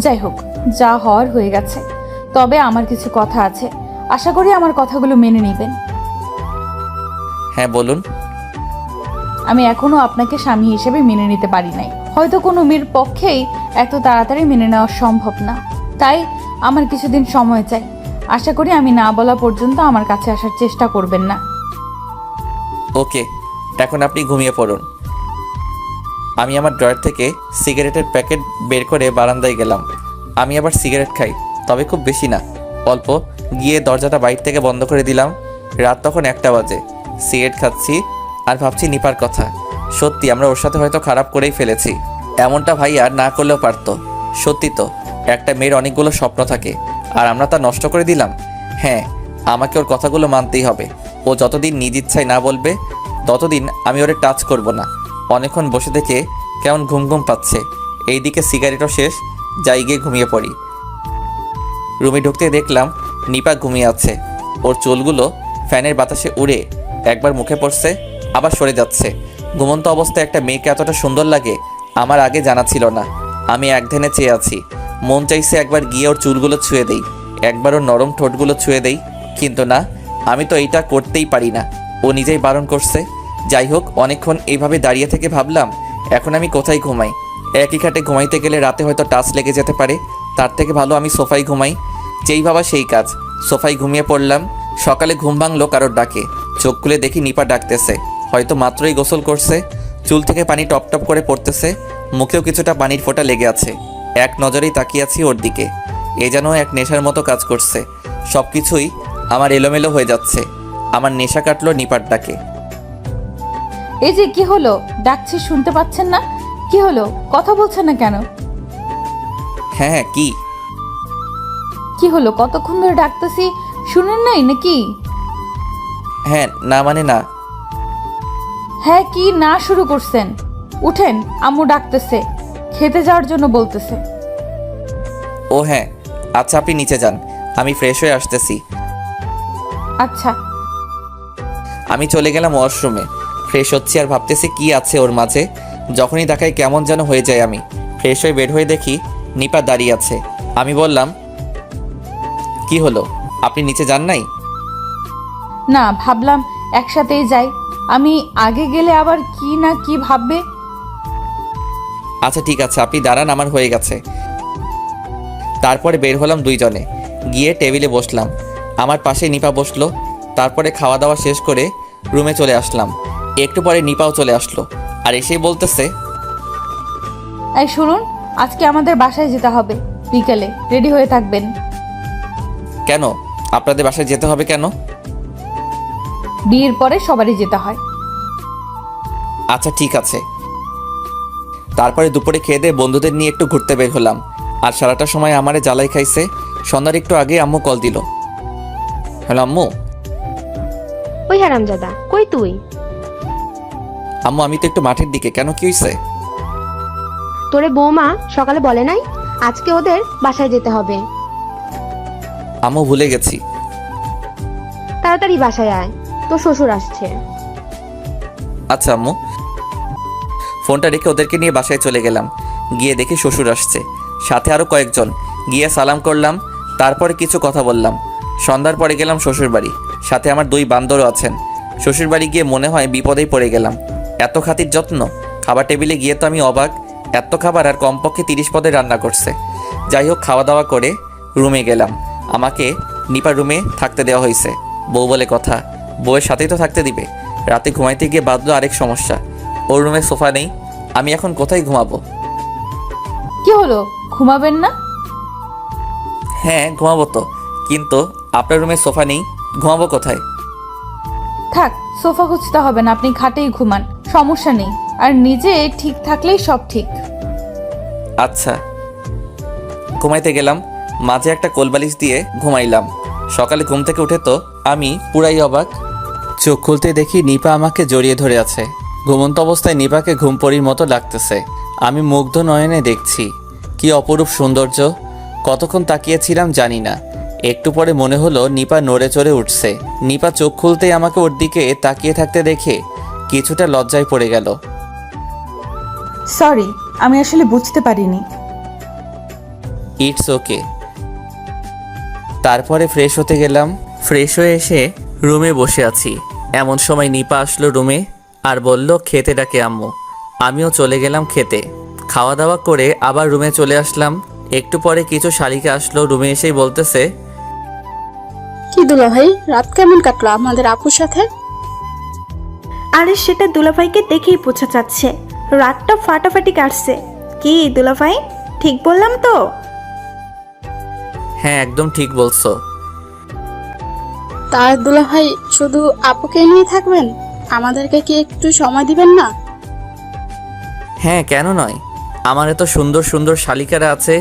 যাই হোক, যা হওয়ার হয়ে গেছে। তবে আমার কিছু কথা আছে, আশা করি আমার কথাগুলো মেনে নেবেন।
হ্যাঁ বলুন।
আমি এখনো আপনাকে স্বামী হিসেবে মেনে নিতে পারি নাই। হয়তো কোনো মেয়ের পক্ষেই এত তাড়াতাড়ি মেনে নেওয়া সম্ভব না, তাই আমার কিছুদিন সময় চাই। আশা করি আমি না বলা পর্যন্ত আমার কাছে আসার চেষ্টা করবেন না।
ওকে, এখন আপনি ঘুমিয়ে পড়ুন। আমি আমার ড্রয়ার থেকে সিগারেটের প্যাকেট বের করে বারান্দায় গেলাম। আমি আবার সিগারেট খাই, তবে খুব বেশি না, অল্প। গিয়ে দরজাটা বাইরে থেকে বন্ধ করে দিলাম। রাত তখন 1টা বাজে। সিগারেট খাচ্ছি আর ভাবছি নিপার কথা। সত্যি আমরা ওর সাথে হয়তো খারাপ করেই ফেলেছি। এমনটা ভাই আর না করলেও পারতো। সত্যি তো, একটা মেয়ের অনেকগুলো স্বপ্ন থাকে, আর আমরা তা নষ্ট করে দিলাম। হ্যাঁ, আমাকে ওর কথাগুলো মানতেই হবে। ও যতদিন নিজ ইচ্ছায় না বলবে, ততদিন আমি ওরে টাচ করব না। অনেকক্ষণ বসে থেকে কেমন ঘুম ঘুম পাচ্ছে। এইদিকে সিগারেটও শেষ, যাই গিয়ে ঘুমিয়ে পড়ি। রুমে ঢুকতে দেখলাম নিপা ঘুমিয়ে আছে। ওর চুলগুলো ফ্যানের বাতাসে উড়ে একবার মুখে পড়ছে, আবার সরে যাচ্ছে। ঘুমন্ত অবস্থায় একটা মেয়েকে এতটা সুন্দর লাগে আমার আগে জানা ছিল না। আমি এক ধ্যানে চেয়ে আছি। মন চাইছে একবার গিয়ে ওর চুলগুলো ছুঁয়ে দেই, একবার ওর নরম ঠোঁটগুলো ছুঁয়ে দেই, কিন্তু না, আমি তো এইটা করতেই পারি না। ও নিজেই বারণ করছে। যাই হোক, অনেকক্ষণ এইভাবে দাঁড়িয়ে থেকে ভাবলাম এখন আমি কোথায় ঘুমাই। একই খাটে ঘুমাইতে গেলে রাতে হয়তো টাচ লেগে যেতে পারে, তার থেকে ভালো আমি সোফায় ঘুমাই। যেই ভাবা সেই কাজ, সোফায় ঘুমিয়ে পড়লাম। সকালে ঘুম ভাঙলো কারোর ডাকে। চোখ খুলে দেখি নিপা ডাকতেছে। হয়তো মাত্রই গোসল করছে, চুল থেকে পানি টপ টপ করে পড়তেছে, মুখেও কিছুটা পানির ফোঁটা লেগে আছে। এক নজরেই তাকিয়ে আছি ওর দিকে। এ যেন এক নেশার মতো কাজ করছে। সব কিছুই আমার এলোমেলো হয়ে যাচ্ছে। আমার নেশা কাটলো নিপার ডাকে।
এই যে কি হলো, ডাকছি শুনতে পাচ্ছেন না? কি হলো, কথা বলছেন না কেন?
হ্যাঁ হ্যাঁ, কি
কি হলো, কতক্ষণ ধরে ডাকতেছি, শুনেন নাই নাকি?
হ্যাঁ না মানে না।
হ্যাঁ কি না শুরু করছেন? উঠেন, আম্মু ডাকতেছে, খেতে যাওয়ার জন্য বলতেছে।
ও হ্যাঁ, আচ্ছা আপনি নিচে যান, আমি ফ্রেশ হয়ে আসতেছি।
আচ্ছা।
আমি চলে গেলাম ওয়াশরুমে। ফ্রেশ হচ্ছি আর ভাবতেছি কি আছে ওর মাঝে। যখনই তাকাই কেমন যেন হয়ে যায় আমি। ফ্রেশ হয়ে বের হয়ে দেখি নিপা দাঁড়িয়ে আছে। আমি বললাম, কি হলো, আপনি নিচে যান নাই?
না, ভাবলাম একসাথেই যাই। আমি আগে গেলে আবার কি না কি ভাববে।
আচ্ছা ঠিক আছে, আপনি দাঁড়ান, আমার হয়ে গেছে। তারপরে বের হলাম দুইজনে, গিয়ে টেবিলে বসলাম। আমার পাশে নিপা বসলো। তারপরে খাওয়া দাওয়া শেষ করে রুমে চলে আসলাম। একটু পরে নিপাও চলে আসলো। আর এসেই বলতেছে,
এই শুনুন, আজকে আমাদের বাসায় যেতে হবে, বিকেলে রেডি হয়ে থাকবেন।
কেন আপনাদের বাসায় যেতে হবে কেন?
বিয়ের পরে সবারই যেতে হয়।
আচ্ছা ঠিক আছে। তারপরে দুপুরে খেয়ে দিয়ে বন্ধুদের নিয়ে একটু ঘুরতে বের হলাম। আর সারাটা সময় আমারে জ্বালাই খাইছে। সন্ধ্যার একটু আগে আম্মু কল দিল। হ্যালো আম্মু।
ওই হারামজাদা, কই তুই?
আম্মু আমি তো একটু মাঠের দিকে। কেন, কি হয়েছে?
তোরে বৌমা সকালে বলে নাই আজকে ওদের বাসায় যেতে হবে?
আম্মু ভুলে গেছি।
তাড়াতাড়ি বাসায় আয়, তোর শ্বশুর আসছে।
আচ্ছা আম্মু। ফোনটা রেখে ওদেরকে নিয়ে বাসায় চলে গেলাম। গিয়ে দেখি শ্বশুর আসছে, সাথে আরও কয়েকজন। গিয়ে সালাম করলাম, তারপরে কিছু কথা বললাম। সন্ধ্যার পরে গেলাম শ্বশুর বাড়ি, সাথে আমার 2 বান্দরও আছেন। শ্বশুর বাড়ি গিয়ে মনে হয় বিপদেই পড়ে গেলাম। এত খাতির যত্ন। খাবার টেবিলে গিয়ে তো আমি অবাক। এত খাবার আর কমপক্ষে 30 পদে রান্না করছে। যাই হোক, খাওয়া দাওয়া করে রুমে গেলাম। আমাকে নিপার রুমে থাকতে দেওয়া হয়েছে। বউ বলে কথা, বউয়ের সাথেই তো থাকতে দিবে। রাতে ঘুমাইতে গিয়ে বাঁধলো আরেক সমস্যা, ওর রুমে সোফা নেই। আমি এখন কোথায় ঘুমাবো?
কি হলো, ঘুমাবেন না?
হ্যাঁ ঘুমাবো তো, কিন্তু আপনার রুমে সোফা নেই, ঘুমাবো কোথায়?
থাক, সোফা খুঁজতে হবে না, আপনি খাটেই ঘুমান, সমস্যা নেই। আর নিজে ঠিক থাকলেই সব ঠিক।
আচ্ছা। ঘুমাইতে গেলাম, মাঝে একটা কোলবালিশ দিয়ে ঘুমাইলাম। সকালে ঘুম থেকে উঠে তো আমি পুরাই অবাক। চোখ খুলতে দেখি নিপা আমাকে জড়িয়ে ধরে আছে। ঘুমন্ত অবস্থায় নিপাকে ঘুমপড়ির মতো লাগতেছে। আমি মুগ্ধ নয়নে দেখছি, কি অপরূপ সৌন্দর্য। কতক্ষণ তাকিয়েছিলাম জানি না। একটু পরে মনে হলো নিপা নড়ে চড়ে উঠছে। নিপা চোখ খুলতেই আমাকে ওর দিকে তাকিয়ে থাকতে দেখে কিছুটা লজ্জায় পড়ে গেল।
সরি, আমি আসলে বুঝতে পারিনি।
It's okay. তারপরে ফ্রেশ হতে গেলাম। ফ্রেশ হয়ে এসে রুমে বসে আছি, এমন সময় নিপা আসলো রুমে আর বলল খেতে ডাকে আম্মু। আমিও চলে গেলাম খেতে। খাওয়া দাওয়া করে আবার রুমে চলে আসলাম। একটু পরে কিছু শালিকা আসলো, রুমে এসেই বলতেছে,
কি দুলা ভাই, রাত কেমন কাটলো আমাদের আপুর সাথে?
আরে সেটা দুলাভাইকে দেখেই বোঝা যাচ্ছে, রাতটা ফাটাফাটি কাটছে। কি দুলাভাই, ঠিক বললাম তো?
হ্যাঁ একদম ঠিক বলছো।
তার দুলা ভাই শুধু আপুকে নিয়ে থাকবেন? আমাদেরকে কি একটু সময় দিবেন না?
হ্যাঁ কেন নয়, আমার এত সুন্দর সুন্দর শালিকারা আছে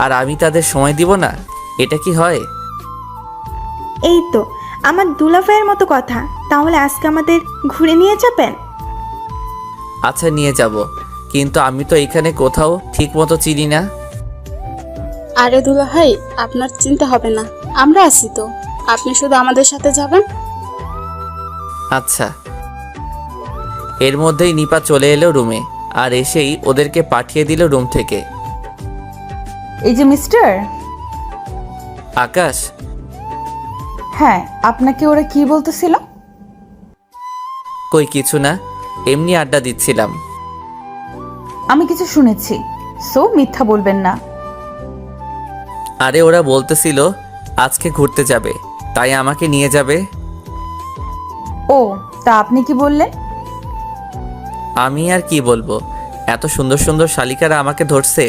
আর আমি তাদের সময় দিব না? এটা কি হয়?
এই তো আমার দুলাভাইয়ের মতো কথা। তাহলে আজকে আমাদের ঘুরে নিয়ে যাবেন?
আচ্ছা নিয়ে যাব, কিন্তু আমি তো এখানে কোথাও ঠিক মতো চিনি না।
আরে দুলা ভাই, আপনার চিন্তা হবে না, আমরা আছি তো। আপনি শুধু আমাদের সাথে যাবেন।
আচ্ছা। এর মধ্যেই নিপা চলে এলো রুমে আর এসেই ওদেরকে পাঠিয়ে দিল রুম থেকে।
এই যে মিস্টার।
আকাশ?
হ্যাঁ, আপনাকে ওরা কি বলতেছিল?
কই কিছু না, এমনি আড্ডা দিচ্ছিলাম।
আমি কিছু শুনেছি, সো মিথ্যা বলবেন না।
আরে ওরা বলতেছিল আজকে ঘুরতে যাবে, তাই আমাকে নিয়ে যাবে।
ও, তা আপনি কি বললেন?
আমি আর কি বলবো, এত সুন্দর সুন্দর শালিকারা আমাকে ধরছে,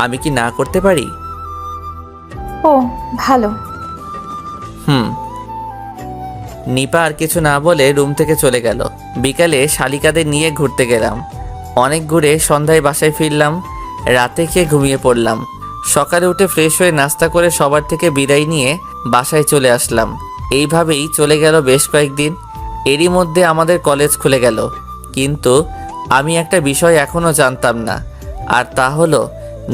আমি কি না করতে পারি?
ও ভালো।
নিপা আর কিছু না বলে রুম থেকে চলে গেল। বিকালে শালিকাদের নিয়ে ঘুরতে গেলাম। অনেক ঘুরে সন্ধ্যায় বাসায় ফিরলাম। রাতে খেয়ে ঘুমিয়ে পড়লাম। সকালে উঠে ফ্রেশ হয়ে নাস্তা করে সবার থেকে বিদায় নিয়ে বাসায় চলে আসলাম। এইভাবেই চলে গেল বেশ কয়েকদিন। এরই মধ্যে আমাদের কলেজ খুলে গেল, কিন্তু আমি একটা বিষয় এখনও জানতাম না, আর তা হলো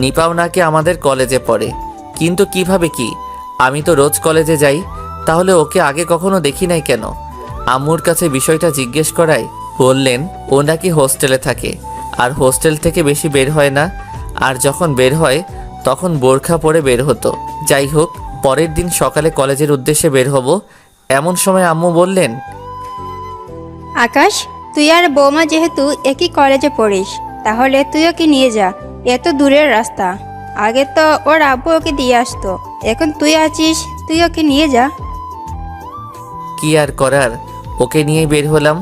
নিপাও নাকি আমাদের কলেজে পড়ে। কিন্তু কিভাবে কি? আমি তো রোজ কলেজে যাই, তাহলে ওকে আগে কখনো দেখি নাই কেন? আম্মুর কাছে বিষয়টা জিজ্ঞেস করায় বললেন ও নাকি হোস্টেলে থাকে, আর হোস্টেল থেকে বেশি বের হয় না, আর যখন বের হয় তখন বোরখা পরে বের হতো। যাই হোক, পরের দিন সকালে কলেজের উদ্দেশ্যে বের হব, এমন সময় আম্মু বললেন,
আকাশ, তুই আর বৌমা যেহেতু একই কলেজে পড়িস, তাহলে তুই ওকে নিয়ে যা। এত দূরের রাস্তা, আগে তো ওর আব্বু ওকে দিয়ে আসতো, এখন তুই আছিস, তুই ওকে নিয়ে যা।
কি আর করার, ওকে নিয়ে বের হলাম।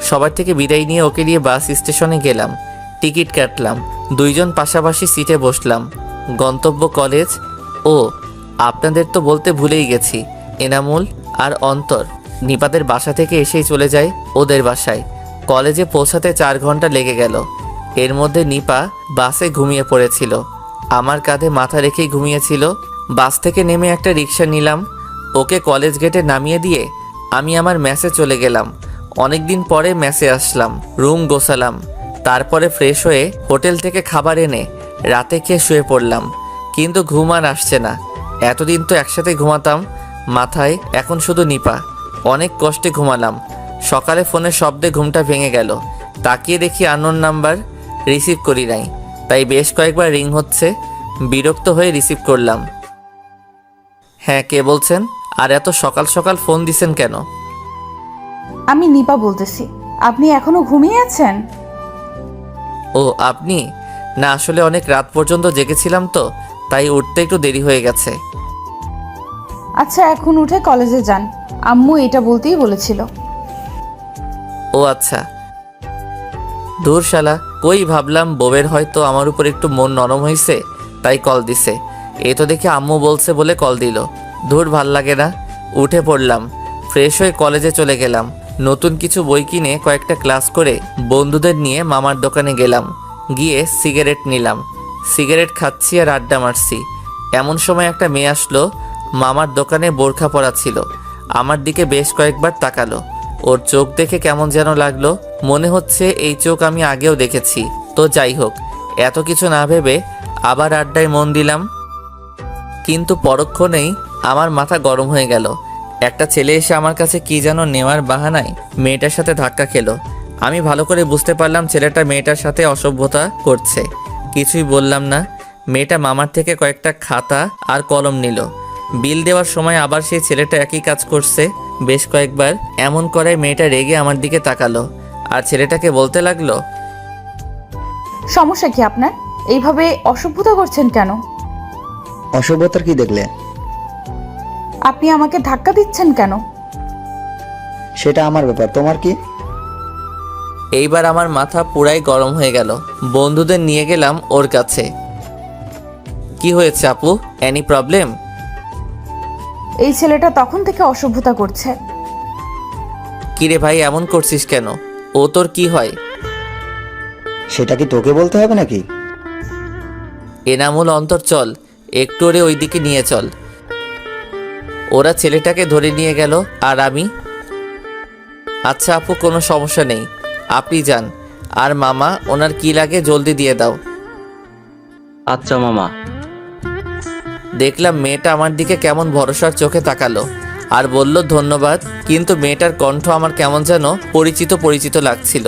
সবার থেকে বিদায় নিয়ে ওকে নিয়ে বাস স্টেশনে গেলাম। টিকিট কাটলাম, দুইজন পাশাপাশি সিটে বসলাম। গন্তব্য কলেজ। ও আপনাদের তো বলতে ভুলেই গেছি, এনামুল আর অন্তর নিপাদের বাসা থেকে এসেই চলে যায় ওদের বাসায়। কলেজে পৌঁছাতে 4 ঘন্টা লেগে গেল। এর মধ্যে নিপা বাসে ঘুমিয়ে পড়েছিল, আমার কাঁধে মাথা রেখেই ঘুমিয়েছিল। বাস থেকে নেমে একটা রিক্সা নিলাম, ওকে কলেজ গেটে নামিয়ে দিয়ে আমি আমার মেসে চলে গেলাম। অনেক দিন পরে মেসে আসলাম, রুম গোছালাম, তারপরে ফ্রেশ হয়ে হোটেল থেকে খাবার এনে রাতে খেয়ে শুয়ে পড়লাম। কিন্তু ঘুম আর আসছে না। এতদিন তো একসাথে ঘুমাতাম, মাথায় এখন শুধু নিপা। অনেক কষ্টে ঘুমালাম। সকালে ফোনের শব্দে ঘুমটা ভেঙে গেল। তাকিয়ে দেখি আননোন নাম্বার, রিসিভ করি নাই, তাই বেশ কয়েকবার রিং হচ্ছে। বিরক্ত হয়ে রিসিভ করলাম। হ্যাঁ, কে বলছেন? আর এত সকাল সকাল ফোন দিছেন কেন?
আমি নিপা বলতেছি। আপনি এখনো ঘুমিয়ে আছেন?
ও আপনি? না, আসলে অনেক রাত পর্যন্ত জেগেছিলাম তো, তাই উঠতে একটু দেরি হয়ে গেছে।
আচ্ছা, এখন উঠে কলেজে যান, আম্মু এটা বলতেই বলেছিল।
ও আচ্ছা। দূর শালা, কই ভাবলাম বউয়ের হয়তো আমার উপর একটু মন নরম হয়েছে, তাই কল দিছে। এ তো দেখি আম্মু বলছে বলে কল দিল। ধুর, ভাল লাগে না। উঠে পড়লাম, ফ্রেশ হয়ে কলেজে চলে গেলাম। নতুন কিছু বই কিনে কয়েকটা ক্লাস করে বন্ধুদের নিয়ে মামার দোকানে গেলাম। গিয়ে সিগারেট নিলাম, সিগারেট খাচ্ছি আর আড্ডা মারছি। এমন সময় একটা মেয়ে আসলো। মামার দোকানে বোরখা পরা ছিল, আমার দিকে বেশ কয়েকবার তাকালো। ওর চোখ দেখে কেমন যেন লাগলো, মনে হচ্ছে এই চোখ আমি আগেও দেখেছি। তো যাই হোক, এত কিছু না ভেবে আবার আড্ডায় মন দিলাম। কিন্তু পরক্ষণেই আমার মাথা গরম হয়ে গেল। একটা ছেলে এসে আমার কাছে কি যেন নেওয়ার বাহানায় মেয়েটার সাথে ধাক্কা খেলো। আমি ভালো করে বুঝতে পারলাম ছেলেটা মেয়েটার সাথে অসভ্যতা করছে। কিছুই বললাম না। মেয়েটা মামার থেকে কয়েকটা খাতা আর কলম নিল। বিল দেওয়ার সময় আবার সেই ছেলেটা একই কাজ করছে বেশ কয়েকবার। এমন করে মেয়েটা রেগে আমার দিকে তাকালো আর ছেলেটাকে বলতে লাগলো,
সমস্যা কি আপনার? এইভাবে অসভ্যতা করছেন কেন?
অসভ্যতার কি দেখলে?
আপনি আমাকে ধাক্কা দিচ্ছেন কেন?
সেটা আমার ব্যাপার, তোমার কি?
এইবার আমার মাথা পুরাই গরম হয়ে গেল। বন্ধুদের নিয়ে গেলাম ওর কাছে। কি হয়েছে আপু, এনি প্রবলেম?
এই ছেলেটা তখন থেকে অসভ্যতা করছে।
কিরে ভাই, এমন করছিস কেন? ও তোর কি হয়?
সেটা কি তোকে বলতে হবে নাকি?
এনামুল, অন্তর, চল একটু ওরে ওইদিকে নিয়ে চল। ওরা ছেলেটাকে ধরে নিয়ে গেল আর আমি, আচ্ছা আপু, কোনো সমস্যা নেই, আপনি যান। আর মামা, ওনার কি লাগে জলদি দিয়ে দাও।
আচ্ছা মামা।
দেখলাম মেয়েটা আমার দিকে কেমন ভরসার চোখে তাকালো আর বলল ধন্যবাদ। কিন্তু মেয়েটার কণ্ঠ আমার কেমন যেন পরিচিত পরিচিত লাগছিল।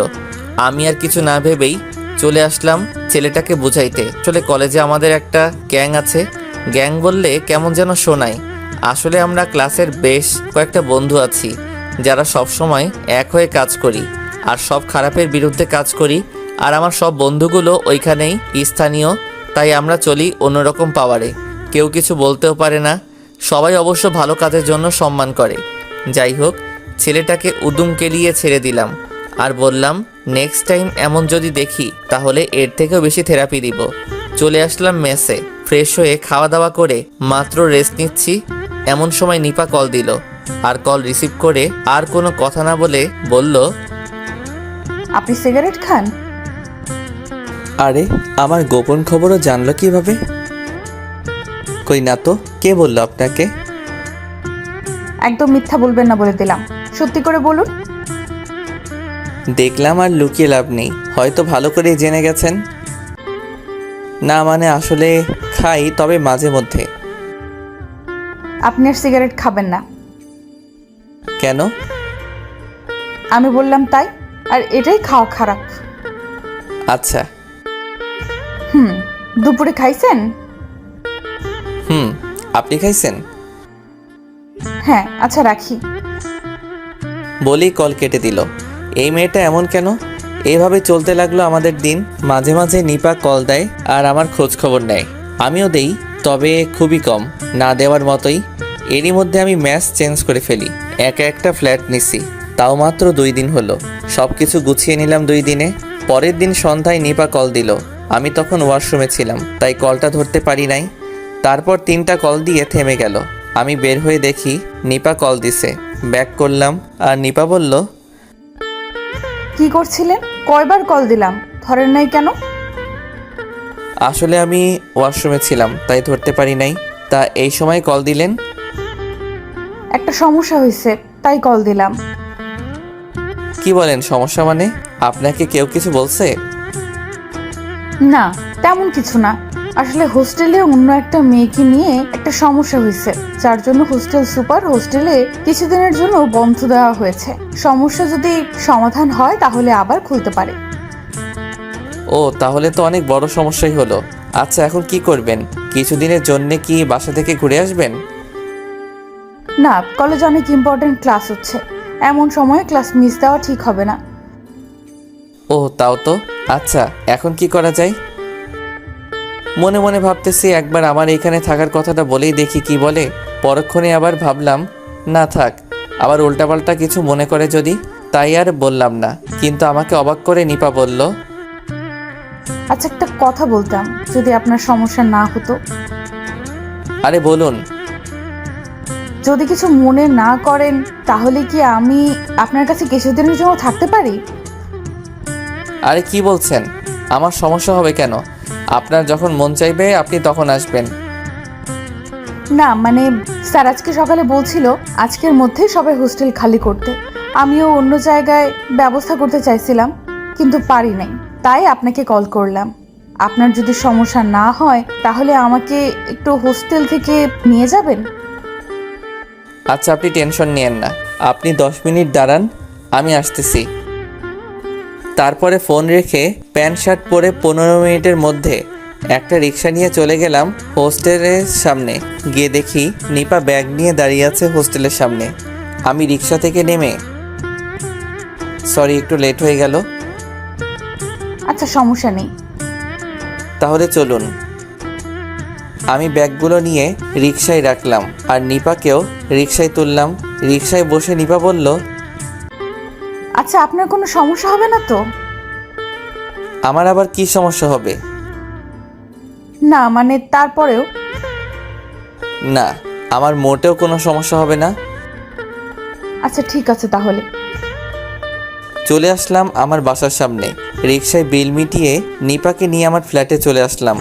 আমি আর কিছু না ভেবেই চলে আসলাম ছেলেটাকে বুঝাইতে। আসলে কলেজে আমাদের একটা গ্যাং আছে। গ্যাং বললে কেমন যেন শোনায়। আসলে আমরা ক্লাসের বেশ কয়েকটা বন্ধু আছি যারা সব সময় এক হয়ে কাজ করি আর সব খারাপের বিরুদ্ধে কাজ করি। আর আমার সব বন্ধুগুলো ওইখানেই স্থানীয়, তাই আমরা চলি অন্যরকম পাওয়ারে। কেউ কিছু বলতেও পারে না। সবাই অবশ্য ভালো কাজের জন্য সম্মান করে। যাই হোক, ছেলেটাকে উদুম কেলিয়ে ছেড়ে দিলাম আর বললাম, নেক্সট টাইম এমন যদি দেখি তাহলে এর থেকেও বেশি থেরাপি দিব। চলে আসলাম মেসে। ফ্রেশ হয়ে খাওয়া দাওয়া করে মাত্র রেস্ট নিচ্ছি, এমন সময় নিপা কল দিল। আর কল রিসিভ করে আর কোনো কথা না বলে বলল,
আপনি সিগারেট খান?
আরে, আমার গোপন খবরও জানলো কিভাবে? কই না তো, কে বললো আপনাকে?
একদম মিথ্যা বলবেন না বলে দিলাম, সত্যি করে বলুন।
দেখলাম আর লুকিয়ে লাভ নেই, হয়তো ভালো করেই জেনে গেছেন। না মানে আসলে খাই, তবে মাঝে মধ্যে।
আপনি আর সিগারেট খাবেন না।
কেন?
আমি বললাম তাই, আর এটাই খাওয়া খারাপ।
আচ্ছা।
দুপুরে খাইছেন?
আপনি খাইছেন?
হ্যাঁ। আচ্ছা, রাখি।
বলি কল কেটে দিল। এই মেয়েটা এমন কেন? এইভাবে চলতে লাগলো আমাদের দিন। মাঝে মাঝে নিপা কল দেয় আর আমার খোঁজ খবর নেয়। আমিও দেই, তবে খুবই কম, না দেওয়ার মতোই। এরই মধ্যে আমি ম্যাচ চেঞ্জ করে ফেলি। একা একটা ফ্ল্যাট নিছি, তাও মাত্র 2 দিন হলো। সব কিছু গুছিয়ে নিলাম 2 দিনে। পরের দিন সন্ধ্যায় নিপা কল দিল। আমি তখন ওয়াশরুমে ছিলাম, তাই কলটা ধরতে পারি নাই। তারপর 3টা কল দিয়ে থেমে গেল। আমি বের হয়ে দেখি নিপা কল দিছে। ব্যাক করলাম আর নিপা বলল,
কি করছিলেন? কয়বার কল দিলাম, ধরেন নাই কেন?
আসলে আমি ওয়াশরুমে ছিলাম, তাই ধরতে পারি নাই। তা এই সময় কল দিলেন?
একটা সমস্যা হয়েছে, তাই কল দিলাম।
কি বলেন সমস্যা মানে? আপনাকে কেউ কিছু বলছে?
না, তেমন কিছু না। আসলে হোস্টেলে অন্য একটা মেয়েকে নিয়ে একটা সমস্যা হয়েছে, যার জন্য হোস্টেল সুপার হোস্টেলে কিছুদিনের জন্য বন্ধ দেওয়া হয়েছে। সমস্যা যদি সমাধান হয় তাহলে আবার খুলতে পারে।
ও, তাহলে তো অনেক বড় সমস্যাই হলো। আচ্ছা, এখন কি করবেন? কিছুদিনের জন্যে কি বাসা থেকে ঘুরে আসবেন?
না, কলেজে অনেক ইম্পর্টেন্ট ক্লাস হচ্ছে, এমন সময়ে ক্লাস মিস দেওয়া ঠিক হবে না।
ও, তাও তো। আচ্ছা, এখন কি করা যায়? মনে মনে ভাবতেছি একবার আমার এখানে থাকার কথাটা বলেই দেখি কি বলে। পরক্ষণে আবার ভাবলাম না থাক, আবার উল্টাপাল্টা কিছু মনে করে যদি, তাই আর বললাম না। কিন্তু আমাকে অবাক করে নিপা বলল,
আচ্ছা, একটা কথা বলতাম, যদি আপনার সমস্যা না হতো।
আরে বলুন।
যদি কিছু মনে না করেন তাহলে কি আমি আপনার কাছে কিছুদিনের জন্য থাকতে পারি?
আরে কি বলছেন? আমার সমস্যা হবে কেন? আপনার যখন মন চাইবে আপনি তখন আসবেন।
না মানে, স্যার আজকে সকালে বলছিল আজকের মধ্যেই সবাই হোস্টেল খালি করতে। আমিও অন্য জায়গায় ব্যবস্থা করতে চাইছিলাম, কিন্তু পারি নাই, তাই আপনাকে কল করলাম। আপনার যদি সমস্যা না হয় তাহলে আমাকে একটু হোস্টেল থেকে নিয়ে যাবেন।
আচ্ছা, আপনি টেনশন নিয়েন না। আপনি 10 মিনিট দাঁড়ান, আমি আসতেছি। তারপরে ফোন রেখে প্যান্ট শার্ট পরে 15 মিনিটের মধ্যে একটা রিক্সা নিয়ে চলে গেলাম হোস্টেলের সামনে। গিয়ে দেখি নিপা ব্যাগ নিয়ে দাঁড়িয়ে আছে হোস্টেলের সামনে। আমি রিক্সা থেকে নেমে, সরি একটু লেট হয়ে গেল।
আচ্ছা, সমস্যা নেই।
তাহলে চলুন। আমি ব্যাগগুলো নিয়ে রিক্সায় রাখলাম আর নিপাকেও রিক্সায় তুললাম। রিক্সায় বসে নিপা বলল,
আচ্ছা, আপনার কোনো সমস্যা হবে না তো?
আমার আবার কি সমস্যা হবে?
না মানে, তারপরেও।
না, আমার মোটেও কোনো সমস্যা হবে না।
আচ্ছা ঠিক আছে তাহলে।
চলে আসলাম আমার বাসার সামনে। রিক্সায় বিল মিটিয়ে নিপাকে নিয়ে আমার ফ্ল্যাটে চলে আসলাম।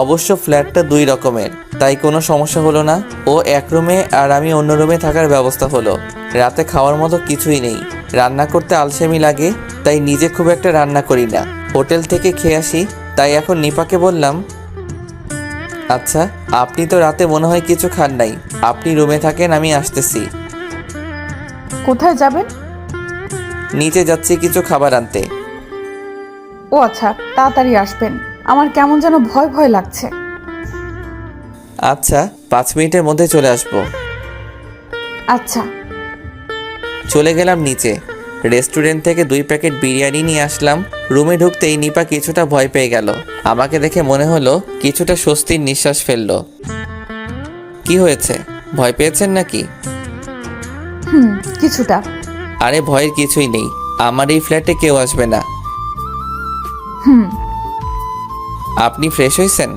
অবশ্য ফ্ল্যাটটা 2 রকমের, তাই কোনো সমস্যা হলো না। ও এক রুমে আর আমি অন্য রুমে থাকার ব্যবস্থা হলো। রাতে খাওয়ার মতো কিছুই নেই, রান্না করতে আলসেমি লাগে, তাই নিজে খুব একটা রান্না করি না, হোটেল থেকে খেয়ে আসি। তাই এখন নিপাকে বললাম, আচ্ছা আপনি তো রাতে মনে হয় কিছু খান নাই, আপনি রুমে থাকেন, আমি আসতেছি।
কোথায় যাবেন?
নিচে যাচ্ছি কিছু খাবার আনতে।
ও আচ্ছা, তাড়াতাড়ি আসবেন, আমার কেমন যেন ভয় ভয় লাগছে।
আচ্ছা, 5 মিনিটের মধ্যে চলে আসবো।
আচ্ছা।
চলে গেলাম নিচে। রেস্টুরেন্ট থেকে 2 প্যাকেট বিরিয়ানি নিয়ে আসলাম। রুমে ঢুকতেই নিপা কিছুটা ভয় পেয়ে গেল। আমাকে দেখে মনে হলো কিছুটা স্বস্তির নিঃশ্বাস ফেললো। কি হয়েছে, ভয় পেয়েছেন নাকি?
কিছুটা।
আরে ভয়ের কিছুই নেই, আমার এই ফ্ল্যাটে কেউ আসবে না। আপনি ফ্রেশ হয়েছেন?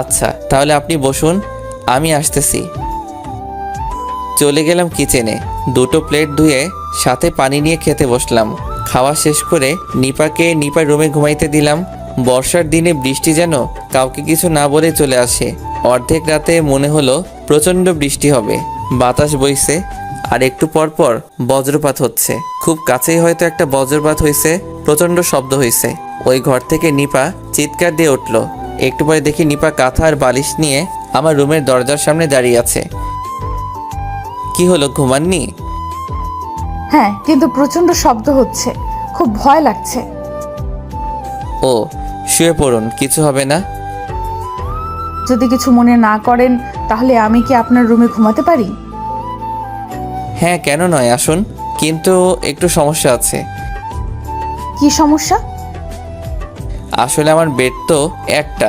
আচ্ছা তাহলে আপনি বসুন, আমি আসতেছি। চলে গেলাম কিচেনে। 2টো প্লেট ধুয়ে সাথে পানি নিয়ে খেতে বসলাম। খাওয়া শেষ করে নিপাকে নিপার রুমে ঘুমাইতে দিলাম। বর্ষার দিনে বৃষ্টি যেন কাউকে কিছু না বলে চলে আসে। অর্ধেক রাতে মনে হলো প্রচণ্ড বৃষ্টি হবে। বাতাস বইছে আর একটু পর পর বজ্রপাত হচ্ছে। খুব কাছেই হয়তো একটা বজ্রপাত হয়েছে, প্রচণ্ড শব্দ হয়েছে। ওই ঘর থেকে নিপা চিৎকার দিয়ে উঠল। একটু পরে দেখি নিপা কাঁথা আর বালিশ নিয়ে আমার রুমের দরজার সামনে দাঁড়িয়ে আছে। কি হলো, ঘুমাননি?
হ্যাঁ, কিন্তু প্রচন্ড শব্দ হচ্ছে, খুব ভয় লাগছে।
ও, শুয়ে পড়ুন, কিছু হবে না।
যদি কিছু মনে না করেন তাহলে আমি কি আপনার রুমে ঘুমাতে পারি?
হ্যাঁ, কেন নয়, আসুন। কিন্তু একটু সমস্যা আছে।
কি সমস্যা?
আসলে আমার বেড তো একটা,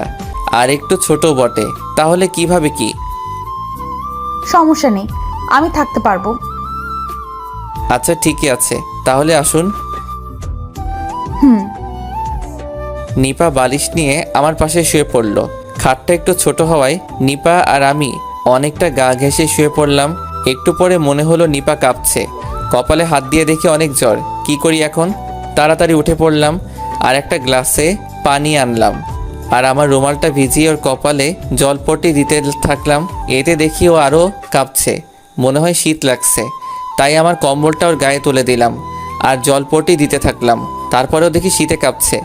আর একটু ছোট বটে, তাহলে কিভাবে কি?
সমস্যা নেই, আমি থাকতে পারবো।
আচ্ছা ঠিকই আছে, তাহলে আসুন।
হুম।
নিপা বালিশ নিয়ে আমার পাশে শুয়ে পড়ল। খাটটা একটু ছোট হওয়ায় নিপা আর আমি অনেকটা গা ঘেঁষে শুয়ে পড়লাম। একটু পরে মনে হলো নিপা কাঁপছে, কপালে হাত দিয়ে দেখি অনেক জ্বর। কি করি এখন? তাড়াতাড়ি উঠে পড়লাম আর একটা গ্লাসে পানি আনলাম আর আমার রুমালটা ভিজিয়ে ওর কপালে জলপট্টি দিতে থাকলাম। এতে দেখি ও আরও কাঁপছে, মনে হয় শীত লাগছে। তাই আমার কম্বলটা ওর গায়ে তুলে দিলাম আর জলপট্টি দিতে থাকলাম। তারপরেও দেখি শীতে কাঁপছে।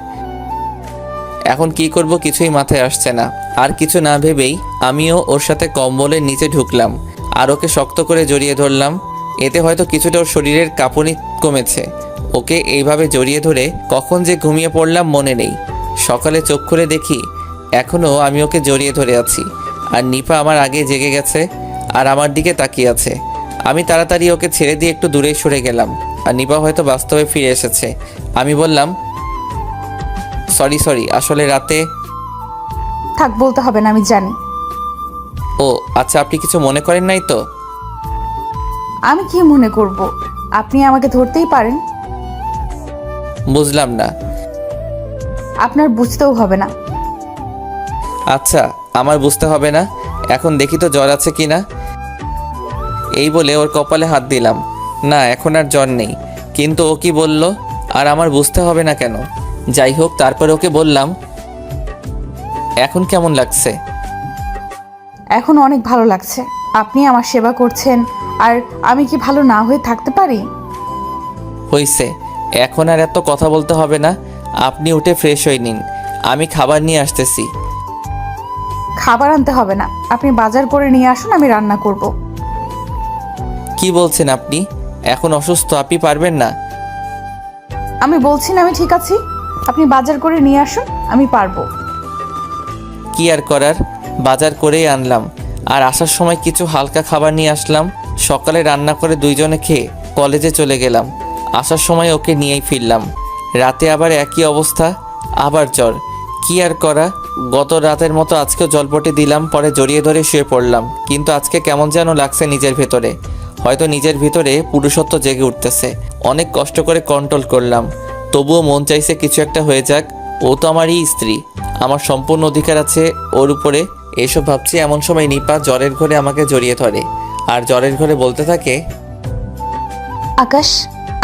এখন কি করব কিছুই মাথায় আসছে না। আর কিছু না ভেবেই আমিও ওর সাথে কম্বলের নিচে ঢুকলাম আর ওকে শক্ত করে জড়িয়ে ধরলাম। এতে হয়তো কিছুটা ওর শরীরের কাঁপুনি কমেছে। ওকে এইভাবে জড়িয়ে ধরে কখন যে ঘুমিয়ে পড়লাম মনে নেই। সকালে চোখ খুলে দেখি এখনও আমি ওকে জড়িয়ে ধরে আছি আর নিপা আমার আগে জেগে গেছে আর আমার দিকে তাকিয়ে আছে। আমি তাড়াতাড়ি ওকে ছেড়ে দিয়ে একটু দূরে সরে গেলাম আর নিপা হয়তো বাস্তবে ফিরে এসেছে। আমি বললাম, সরি, আসলে রাতে।
থাক, বলতে হবে না, আমি জানি।
ও আচ্ছা, আপনি কিছু মনে করেন নাই তো?
আমি কি মনে করব? আপনি আমাকে ধরতেই পারেন।
বুঝলাম না।
আপনার বুঝতেও হবে না।
আচ্ছা, আমার বুঝতে হবে না। এখন দেখি তো জ্বর আছে কি না। এই বলে ওর কপালে হাত দিলাম। না, এখন আর জ্বর নেই। কিন্তু ও কি বলল আর আমার বুঝতে হবে না কেন? যাই হোক, তারপরে ওকে বললাম, এখন কেমন লাগছে?
এখন অনেক ভালো লাগছে। আপনি আমার সেবা করছেন আর আমি কি ভালো না হয়ে থাকতে পারি?
হইছে, এখন আর এত কথা বলতে হবে না। আপনি উঠে ফ্রেশ হয়ে নিন, আমি খাবার নিয়ে আসতেছি।
খাবার আনতে হবে না, আপনি বাজার করে নিয়ে আসুন, আমি রান্না করব।
কি বলছেন আপনি? এখন অসুস্থ, আপনি পারবেন না।
আমি বলছি না আমি ঠিক আছি। আপনি বাজার করে নিয়ে আসুন, আমি পারবো।
কি আর করার, বাজার করেই আনলাম আর আসার সময় কিছু হালকা খাবার নিয়ে আসলাম। সকালে রান্না করে দুইজনে খেয়ে কলেজে চলে গেলাম। আসার সময় ওকে নিয়েই ফিরলাম। রাতে আবার একই অবস্থা, আবার জ্বর। কি আর করা, গত রাতের মতো আজকেও জলপট্টি দিলাম, পরে জড়িয়ে ধরে শুয়ে পড়লাম। কিন্তু আজকে কেমন যেন লাগছে নিজের ভেতরে, হয়তো নিজের ভিতরে পুরুষত্ব জেগে উঠতেছে। অনেক কষ্ট করে কন্ট্রোল করলাম, তবুও মন চাইছে কিছু একটা হয়ে যাক। ও তো আমারই স্ত্রী, আমার সম্পূর্ণ অধিকার আছে ওর উপরে। এসব ভাবছি এমন সময় নিপা জ্বরের ঘরে আমাকে জড়িয়ে ধরে আর জ্বরের ঘরে বলতে থাকে,
আকাশ,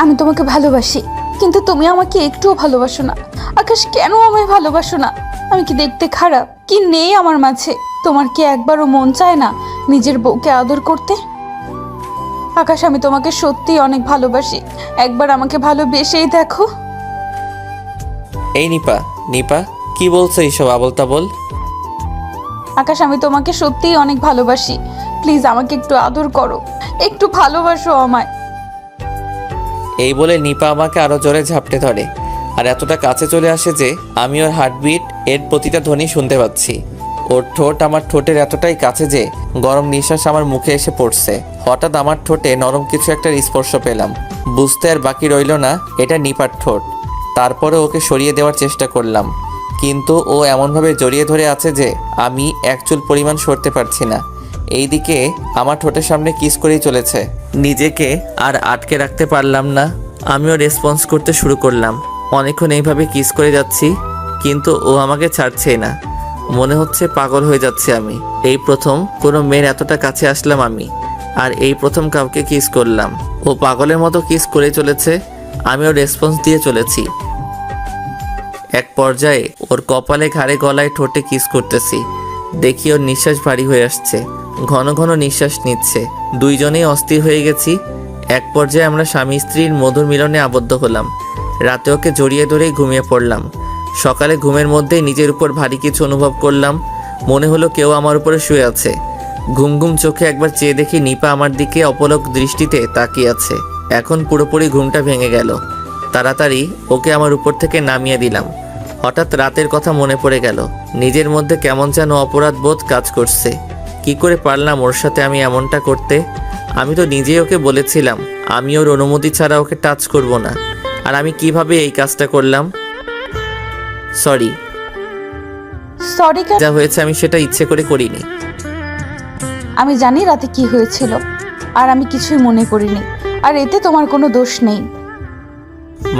আমি তোমাকে ভালোবাসি, কিন্তু তুমি আমাকে একটুও ভালোবাসো না। আকাশ, কেন আমায় ভালোবাসো না? আমি কি দেখতে খারাপ? কি নেই আমার মাঝে? তোমার কি একবারও মন চায় না নিজের বউকে আদর করতে? আকাশ, আমি তোমাকে সত্যি অনেক ভালোবাসি, একবার আমাকে ভালোবেসেই দেখো।
এই নিপা কি বলছো এইসব আবল তাবল?
আকাশ, আমি তোমাকে সত্যিই অনেক ভালোবাসি, প্লিজ আমাকে একটু আদর করো, একটু ভালোবাসো আমায়।
এই বলে নিপা আমাকে আরো জোরে ঝাপটে ধরে আর এতটা কাছে চলে আসে যে আমি ওর হার্টবিট এর প্রতিটা ধ্বনি শুনতে পাচ্ছি। ওর ঠোঁট আমার ঠোঁটের এতটাই কাছে যে গরম নিঃশ্বাস আমার মুখে এসে পড়ছে। হঠাৎ আমার ঠোঁটে নরম কিছু একটা স্পর্শ পেলাম। বুঝতে আর বাকি রইল না এটা নিপার ঠোঁট। তারপরে ওকে সরিয়ে দেওয়ার চেষ্টা করলাম, কিন্তু ও এমনভাবে জড়িয়ে ধরে আছে যে আমি এক চুল পরিমাণ সরতে পারছি না। এইদিকে আমার ঠোঁটের সামনে কিস করেই চলেছে। নিজেকে আর আটকে রাখতে পারলাম না, আমিও রেসপন্স করতে শুরু করলাম। অনেকক্ষণ এইভাবে কিস করে যাচ্ছি, কিন্তু ও আমাকে ছাড়ছেই না। মনে হচ্ছে পাগল হয়ে যাচ্ছে আমি। এই প্রথম কোনো মেয়ের এতটা কাছে আসলাম আমি, আর এই প্রথম কাউকে কিস করলাম। ও পাগলের মতো কিস করে চলেছে, আমিও রেসপন্স দিয়ে চলেছি। এক পর্যায়ে ওর কপালে, ঘাড়ে, গলায়, ঠোঁটে কিস করতেছি। দেখি ওর নিঃশ্বাস ভারী হয়ে আসছে, ঘন ঘন নিঃশ্বাস নিচ্ছে। দুইজনেই অস্থির হয়ে গেছি। এক পর্যায়ে আমরা স্বামী স্ত্রীর মধুর মিলনে আবদ্ধ হলাম। রাতে ওকে জড়িয়ে ধরেই ঘুমিয়ে পড়লাম। সকালে ঘুমের মধ্যেই নিজের উপর ভারী কিছু অনুভব করলাম, মনে হলো কেউ আমার উপরে শুয়ে আছে। ঘুম ঘুম চোখে একবার চেয়ে দেখি নিপা আমার দিকে অপলক দৃষ্টিতে তাকিয়ে আছে। এখন পুরোপুরি ঘুমটা ভেঙে গেল। তাড়াতাড়ি ওকে আমার উপর থেকে নামিয়ে দিলাম। হঠাৎ রাতের কথা মনে পড়ে গেল। নিজের মধ্যে কেমন যেন অপরাধ বোধ কাজ করছে। কি করে পারলাম ওর সাথে আমি এমনটা করতে? আমি তো নিজেই ওকে বলেছিলাম আমি ওর অনুমতি ছাড়া ওকে টাচ করব না। আর আমি কিভাবে এই কাজটা করলাম? সরি,
কেন?
যা হয়েছে আমি সেটা ইচ্ছে করে করিনি।
আমি জানি রাতে কি হয়েছিল। আর আমি কিছুই মনে করিনি, আর এতে তোমার কোনো দোষ নেই।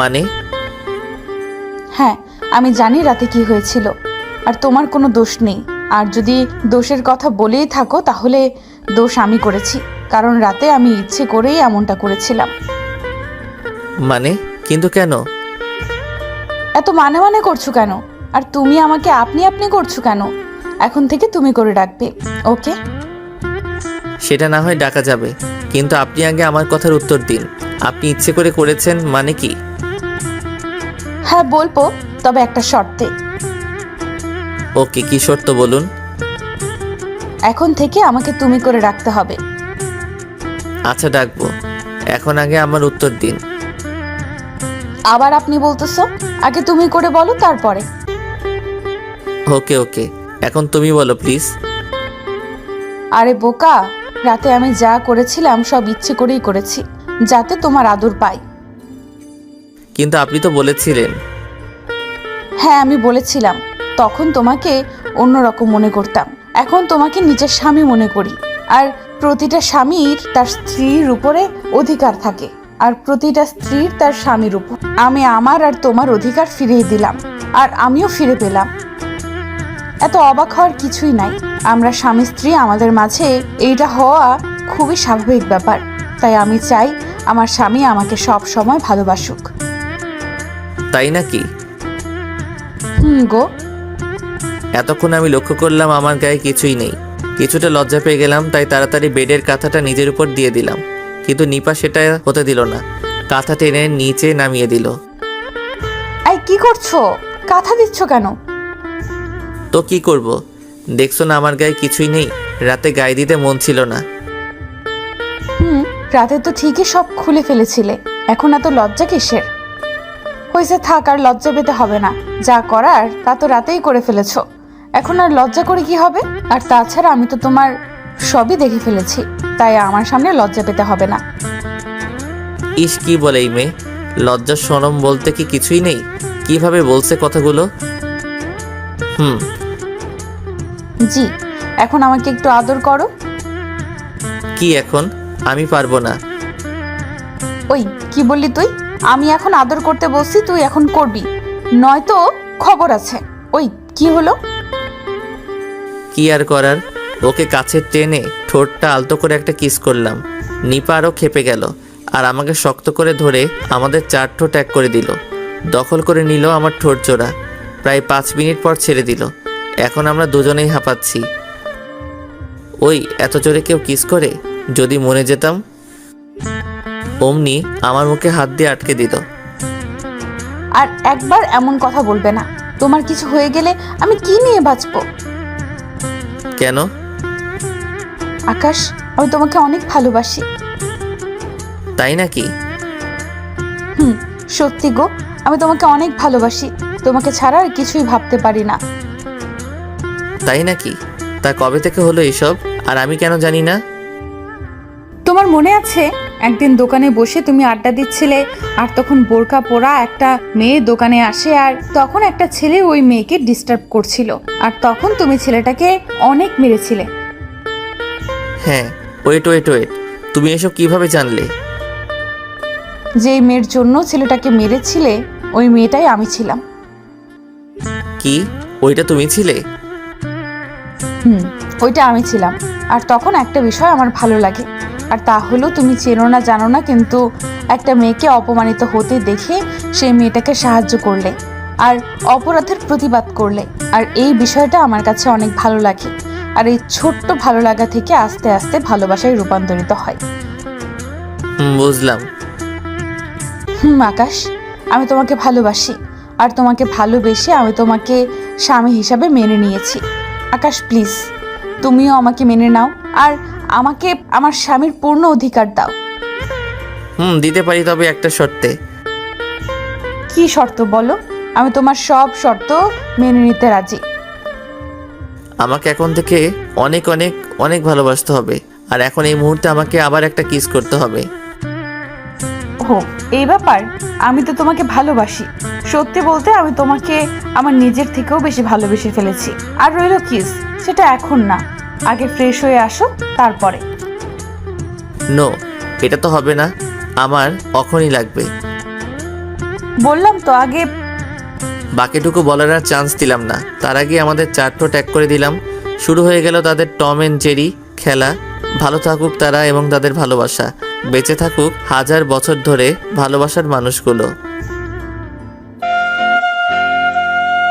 মানে?
হ্যাঁ, আমি জানি রাতে কি হয়েছিল, আর তোমার কোনো দোষ নেই। আর যদি দোষের কথা বলেই থাকো তাহলে দোষ আমি করেছি, কারণ রাতে আমি ইচ্ছে করেই এমনটা করেছিলাম।
মানে? কিন্তু কেন?
এত মানে মানে করছো কেন? আর তুমি আমাকে আপনি আপনি করছো কেন? এখন থেকে তুমি করে রাখবে, ওকে?
সেটা না হয় ডাকা যাবে, কিন্তু আপনি আগে আমার কথার উত্তর দিন। আপনি ইচ্ছে করে করেছেন মানে কি?
হ্যাঁ বলবো, তবে একটা শর্তে।
ওকে, কি শর্ত বলুন?
এখন থেকে আমাকে তুমি করে রাখতে হবে।
আচ্ছা ডাকবো, এখন আগে আমার উত্তর দিন।
আবার আপনি বলতেছো? আগে তুমি করে বলো, তারপরে।
ওকে ওকে, এখন তুমি বলো প্লিজ।
আরে বোকা, রাতে আমি যা করেছিলাম সব ইচ্ছে করেই করেছি, যাতে তোমার আদর পাই।
কিন্তু আপনি তো বলেছিলেন।
হ্যাঁ আমি বলেছিলাম, তখন তোমাকে অন্যরকম মনে করতাম, এখন তোমাকে নিজের স্বামী মনে করি। আর প্রতিটা স্বামীর তার স্ত্রীর উপরে অধিকার থাকে, আর প্রতিটা স্ত্রীর তার স্বামীর উপর। আমি আমার আর তোমার অধিকার ফিরিয়ে দিলাম, আর আমিও ফিরে পেলাম। এত অবাক হওয়ার কিছুই নাই। আমরা স্বামী স্ত্রী, আমাদের মাঝে এইটা হওয়া খুবই স্বাভাবিক ব্যাপার। তাই আমি চাই আমার স্বামী আমাকে সব সময় ভালোবাসুক।
তাই নাকি?
গো।
এতক্ষণ আমি লক্ষ্য করলাম আমার গায়ে কিছুই নেই। কিছুটা লজ্জা পেয়ে গেলাম, তাই তাড়াতাড়ি বেডের কাঁথাটা নিজের উপর দিয়ে দিলাম। কিন্তু নিপা সেটা হতে দিল না, কাঁথা টেনে নিচে নামিয়ে দিল।
এই কি করছো? কাঁথা দিচ্ছ কেন?
তো কি করব? দেখছো না আমার গায়ে কিছুই নেই। রাতে গায়ে দিতে মন ছিল না।
রাতে তো ঠিকই সব খুলে ফেলেছিলে, এখন এত লজ্জা কিসের? হয়েছে, থাক, আর লজ্জা পেতে হবে না। যা করার তা তো রাতেই করে ফেলেছো, এখন আর লজ্জা করে কি হবে? আর তাছাড়া আমি তো তোমার সবই দেখে ফেলেছি, তাই আমার সামনে লজ্জা পেতে হবে না।
ইস, কি বলে এই মেয়ে! লজ্জা শরম বলতে কি কিছুই নেই? কিভাবে বলছে কথাগুলো!
জি, এখন আমাকে একটু আদর করো।
কি এখন? আমি পারবো না।
ওই কি বললি তুই? আমি এখন আদর করতে বলছি, তুই এখন করবি, নয়তো খবর আছে। ওই কি হলো?
কি আর করার, ওকে কাছে টেনে ঠোঁটটা আলতো করে একটা কিস করলাম। নিপা আরও খেপে গেল, আর আমাকে শক্ত করে ধরে আমাদের 4 ঠোঁট এক করে দিল। দখল করে নিল আমার ঠোঁট জোড়া। প্রায় 5 মিনিট পর ছেড়ে দিল। এখন আমরা দুজনেই হাঁপাচ্ছি। ওই এত জোরে কেউ কিস করে? যদি মরে যেতাম। অমনি আমার মুখে হাত দিয়ে আটকে দিল।
আর একবার এমন কথা বলবে না। তোমার কিছু হয়ে গেলে আমি কি নিয়ে বাঁচবো?
কেন?
আকাশ, আমি তোমাকে অনেক ভালোবাসি।
তাই নাকি?
সত্যি গো, আমি তোমাকে অনেক ভালোবাসি। তোমাকে ছাড়া আর কিছুই ভাবতে পারি না।
তাই নাকি? তা কবে থেকে হলো এইসব, আর আমি কেন জানি না?
তোমার মনে আছে একদিন দোকানে বসে তুমি আড্ডা দিচ্ছিলে, আর তখন বোরকা পরা একটা মেয়ে দোকানে আসে, আর তখন একটা ছেলে ওই মেয়েকে ডিস্টার্ব করছিল, আর তখন তুমি ছেলেটাকে অনেক মেরেছিলে।
হ্যাঁ, ওয়েট, তুমি এসব কিভাবে জানলে?
যেই মেয়ের জন্য ছেলেটাকে মেরেছিলে ওই মেয়েটাই আমি ছিলাম।
কি? ওইটা তুমি ছিলে?
ওইটা আমি ছিলাম। আর তখন একটা বিষয় আমার ভালো লাগে, আর তা হলো তুমি চেনো না জানো না, কিন্তু একটা মেয়েকে অপমানিত হতে দেখে সেই মেয়েটাকে সাহায্য করলে আর অপরাধের প্রতিবাদ করলে। আর এই বিষয়টা আমার কাছে অনেক ভালো লাগে, আর এই ছোট্ট ভালো লাগা থেকে আস্তে আস্তে ভালোবাসায় রূপান্তরিত হয়।
বুঝলাম।
আকাশ, আমি তোমাকে ভালোবাসি, আর তোমাকে ভালোবেসে আমি তোমাকে স্বামী হিসাবে মেনে নিয়েছি। আকাশ প্লিজ, তুমিও আমাকে মেনে নাও, আর আমাকে আমার স্বামীর পূর্ণ অধিকার দাও।
দিতে পারি, তবে একটা শর্তে।
কি শর্ত বলো? আমি তোমার সব শর্ত মেনে নিতে রাজি।
আমাকে এখন থেকে অনেক অনেক অনেক ভালোবাসতে হবে, আর এখন এই মুহূর্তে আমাকে আবার একটা কিস করতে হবে।
ও এই ব্যাপার? আমি তো তোমাকে ভালোবাসি। সত্যি বলতে আমি তোমাকে আমার নিজের থেকেও বেশি ভালোবেসে ফেলেছি। আর রইল কিস, সেটা এখন না, আগে ফ্রেশ হয়ে আসো তারপরে।
নো, এটা তো হবে না, আমার অখনই লাগবে।
বললাম তো আগে।
বাকিটুকু বলার আর চান্স দিলাম না, তার আগে আমাদের চারটো ট্যাগ করে দিলাম। শুরু হয়ে গেল তাদের টম অ্যান্ড জেরি খেলা। ভালো থাকুক তারা এবং তাদের ভালোবাসা, বেঁচে থাকুক 1000 বছর ধরে ভালোবাসার মানুষগুলো।